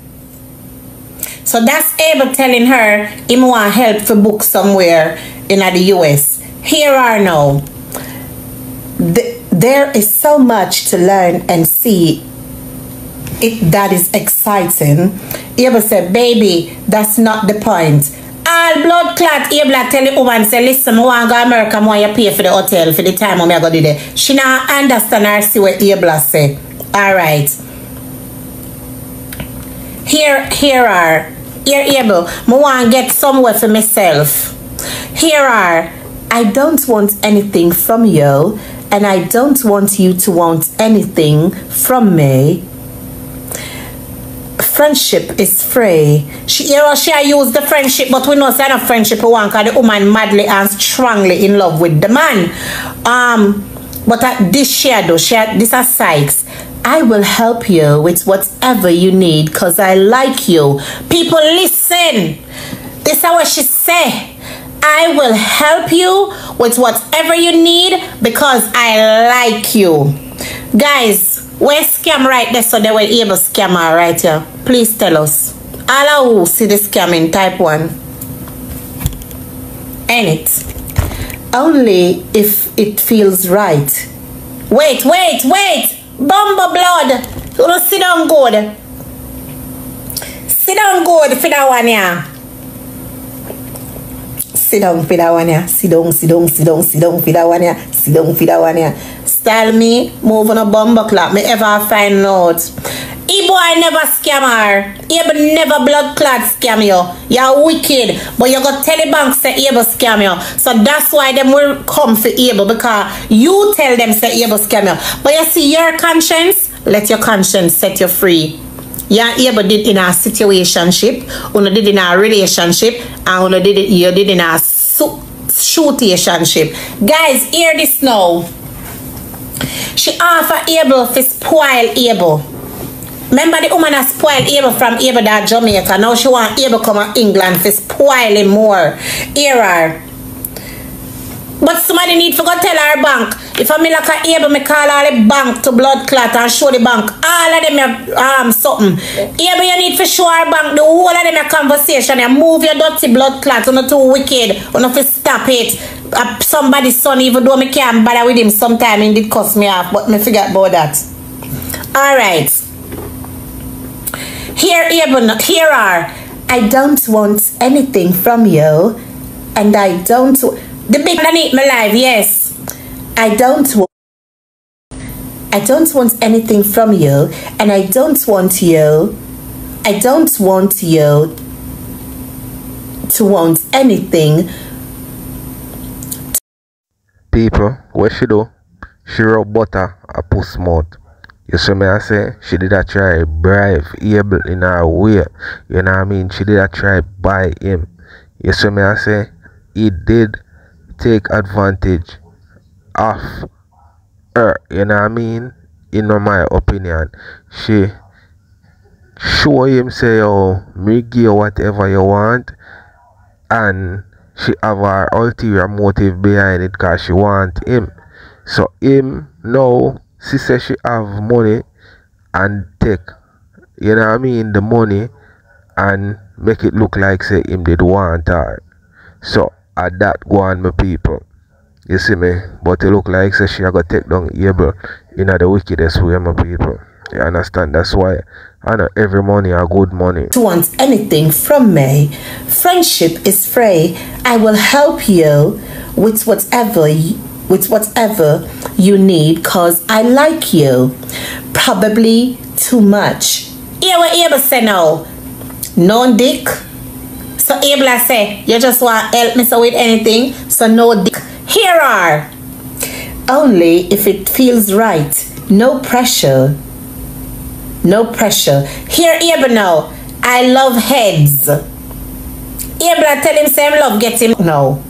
So that's Abel telling her he want help for book somewhere in the US. Here are now. There is so much to learn and see. That is exciting. Abel said, baby, that's not the point. All blood clot Abel tell the woman, say, listen, I want to go to America, I want you pay for the hotel for the time I go to there. She not understand or see what Abel say. Alright. Here Abel, I want to get somewhere for myself. Here are, I don't want anything from you, and I don't want you to want anything from me. Friendship is free. She used the friendship, but we know it's not a friendship we want because the woman madly and strongly in love with the man. But this this is Sykes. I will help you with whatever you need because I like you. People, listen. This is what she say. I will help you with whatever you need because I like you. Guys, where's scam right there so they were able to scam her right here? Please tell us. All who see the scamming, type 1. Ain't it? Only if it feels right. Wait. Bumble blood. You don't sit down good. Sit down good for that one here. Sit down for that one here. Sit down for that one here. Sit down for that one here. Style me, move on a bumble clap. Me ever find out. E-boy never scam her. Able never blood clot scam you. You're wicked. But you got tell the bank say Able scam you. So that's why them will come for Able, because you tell them say Able scam you. But you see your conscience, let your conscience set you free. Yeah, Able did in a situationship, you did in a relationship, and you did in a shootationship. Guys, hear this now. She offer Able to spoil Able. Remember the woman has spoiled Able from Able to Jamaica. Now she want Able come to England to spoil him more. Hear her. But somebody need to go tell her bank. If I like a Able, me call all the bank to blood clot and show the bank. All of them something. Able, you need to show her bank the whole of them conversation and move your dirty blood clot. You're not too wicked. You're not to stop it. Somebody's son, even though me can't bother with him sometime, it did cost me off, but me forget about that. Alright. Here are. I don't want anything from you, and I don't. The big underneath my life, yes. I don't want anything from you, and I don't want you to want anything. People, what she do? She rub butter a puss mouth. You see me I say? She did a try bribe Able in her way. You know what I mean? She did a try buy him. You see me I say? He did take advantage of her. You know what I mean? In my opinion. She show him say, oh, me give you whatever you want, and she have her ulterior motive behind it because she want him. So him now, she says she have money and take, you know what I mean, the money and make it look like say him did want her. So at that go on my people. You see me? But it look like so she a go take down Abel in the wickedest way, my people. You understand? That's why I know every money a good money. To want anything from me, friendship is free. I will help you with whatever you need, cause I like you. Probably too much. Yeah, what Abel say now? No dick. So Abel I say, you just want to help me so with anything, so no dick. Here are. Only if it feels right. No pressure. No pressure. Here Abel now. I love heads. Abel I tell him same love get him. No.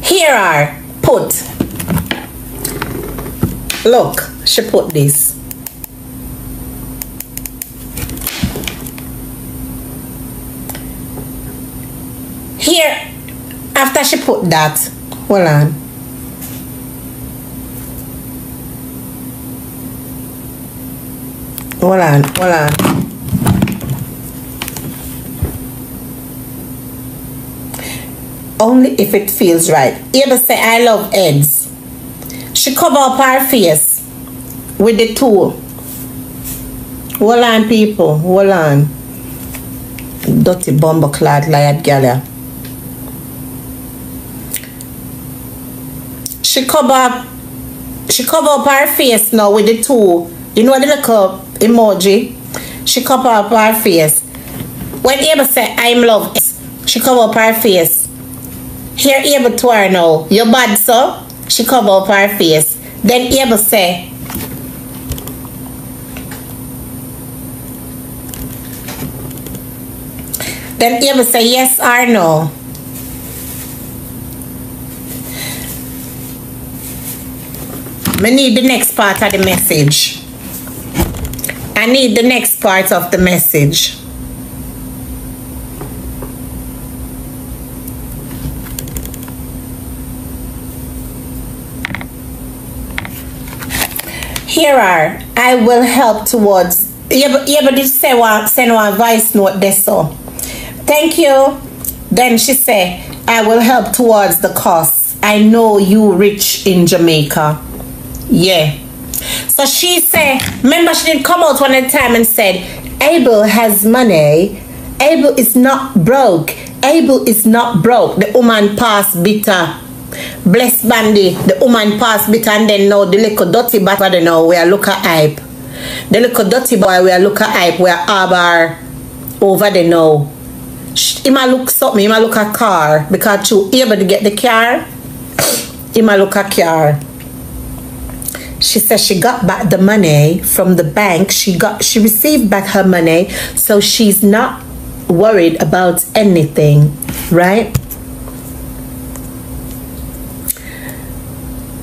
Here are. Put. Look. She put this. Here. After she put that. Hold on. Hold on. Only if it feels right. Ava say I love heads. She cover up her face with the tool. Hold on, people. Hold on. Dirty bomber clad liar gala. She cover up her face now with the tool. You know the little emoji? She cover up her face. When Ava say I'm love, she cover up her face. Here Ava to her now. You bad so? She cover up her face. Then Ava say, yes or no. I need the next part of the message. I need the next part of the message. Here are. I will help towards. Yeah, but did say send one voice note there so. Thank you. Then she say, I will help towards the cost. I know you rich in Jamaica. Yeah. So she said, remember she didn't come out one at a time and said, Abel has money. Abel is not broke. Abel is not broke. The woman passed bitter. Bless Bandy. The woman passed bitter, and then now the little dirty bastard now we are look at hype. The little dirty boy we are look at hype. We are Abar over there now. He might look something. He might look at car because you able to get the car. He might look at car. She said she got back the money from the bank. She received back her money, so she's not worried about anything, right?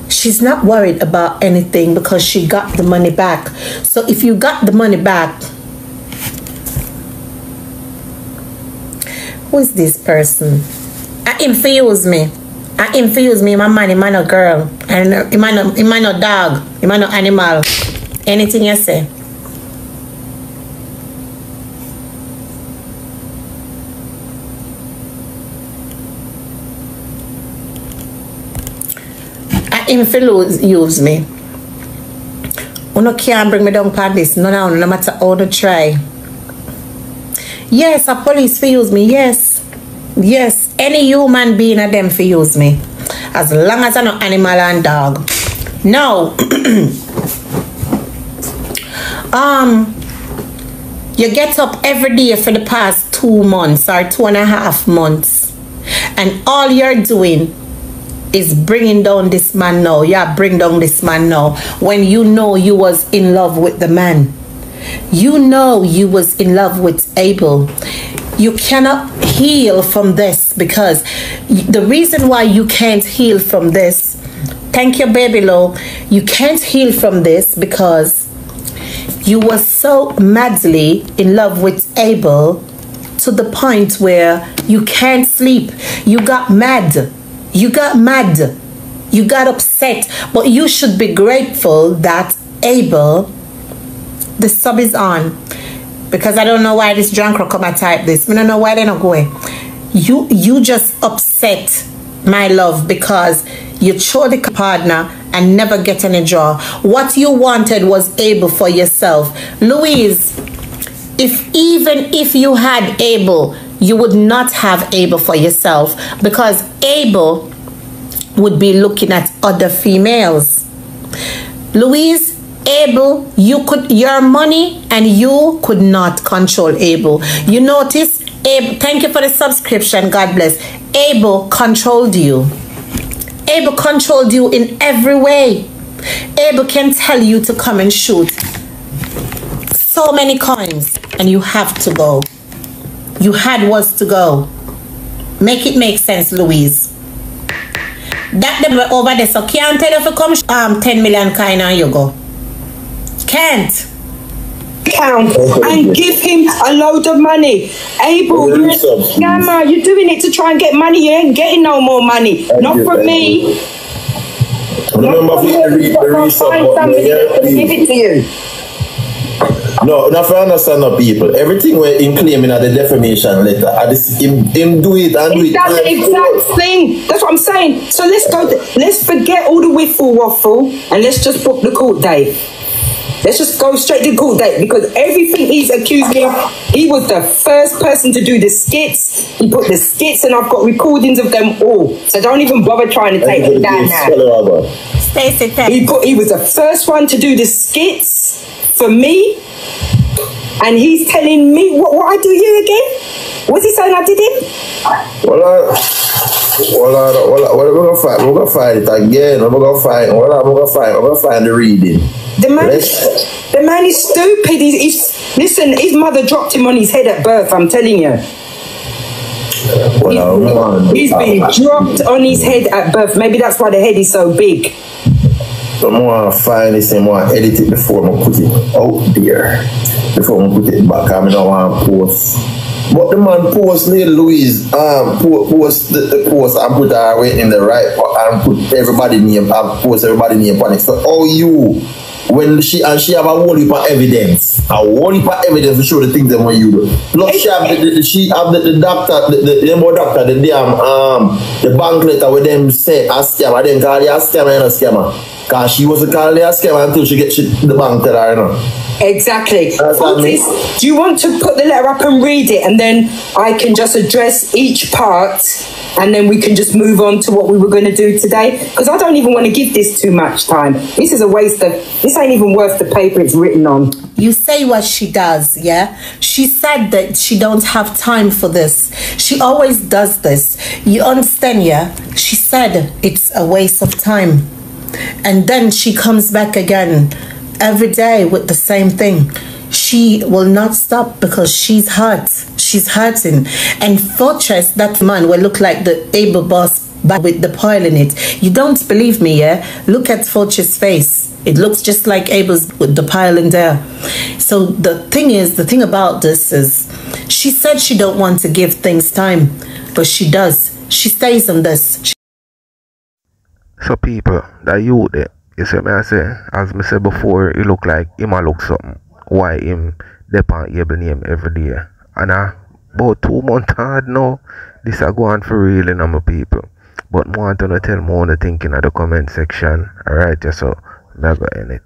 She's not worried about anything because she got the money back. So if you got the money back, who is this person? Infuse me. Infuse me, my man, no girl. And he man no dog. He man no animal. Anything you say. Infuse me. You can't bring me down past this. No matter how to try. Yes, a police for use me. Yes. Yes. Any human being of them for use me. As long as I'm not animal and dog. No. You get up every day for the past 2 months or 2.5 months. And all you're doing is bringing down this man now. Yeah, bring down this man now. When you know you was in love with the man. You know you was in love with Abel. You cannot heal from this because the reason why you can't heal from this, thank you, baby Lo, you can't heal from this because you were so madly in love with Abel to the point where you can't sleep. You got mad. You got mad. You got upset. But you should be grateful that Abel, the sub is on. Because I don't know why this drunk will come and type this. I don't know why they're not going. You just upset, my love, because you chose the partner and never get any joy. What you wanted was Abel for yourself. Louise, even if you had Abel, you would not have Abel for yourself, because Abel would be looking at other females. Louise, Abel, your money, and you could not control Abel. You notice, Abel, thank you for the subscription, God bless. Abel controlled you. Abel controlled you in every way. Abel can tell you to come and shoot so many coins, and you have to go. You was to go. Make it make sense, Louise. That them were over there, so can't tell you if you come 10 million coin and you go. Can't. Count and give him a load of money. Abel, you're doing it to try and get money. You ain't getting no more money. Not from me. Remember, give it to you. No, not for understand the people. Everything we're in claiming at the defamation letter, him do it and do it. That's the exact thing. That's what I'm saying. So let's forget all the whiffle waffle and let's just book the court date. Let's just go straight to the court date, because everything he's accused me of, he was the first person to do the skits. He put the skits, and I've got recordings of them all. So don't even bother trying to take it down now. He was the first one to do the skits for me, and he's telling me what I do you again? What's he saying I did him? Well, we're gonna find it again. We're gonna find the reading. The man is stupid. Listen, his mother dropped him on his head at birth, I'm telling you. He's been dropped on his head at birth. Maybe that's why the head is so big. So I want to find this and want to edit it before I put it out there. Before I put it back, I don't want to post. But the man post Lil Louise, post the post and put her in the right, and put everybody name, and post everybody name on it. So how you, when she have a whole heap of evidence, to show the things that when you do. Plus she have the doctor, the doctor, the damn the bank letter with them say a scammer, then call you a scammer and a scammer. Because she wasn't calling a scammer until she gets the bank letter, you know. Exactly. Do you want to put the letter up and read it, and then I can just address each part, and then we can just move on to what we were going to do today? Because I don't even want to give this too much time. This is a waste of, this ain't even worth the paper it's written on. You say what she does, yeah? She said that she don't have time for this. She always does this. You understand, yeah? She said it's a waste of time. And then she comes back again every day with the same thing. She will not stop because she's hurt. She's hurting. And Fortress, that man will look like the Abel boss back with the pile in it. You don't believe me, yeah? Look at Fortress' face. It looks just like Abel's with the pile in there. So the thing about this is, she said she don't want to give things time, but she does. She stays on this. So people, that you there, you see me I say, as me said before, it look like him a look something. Why him depend Abel name every day. And about 2 months hard now, this a go on for real in my people. But I want to tell me what you think in the comment section. Alright, so I'm going to end it.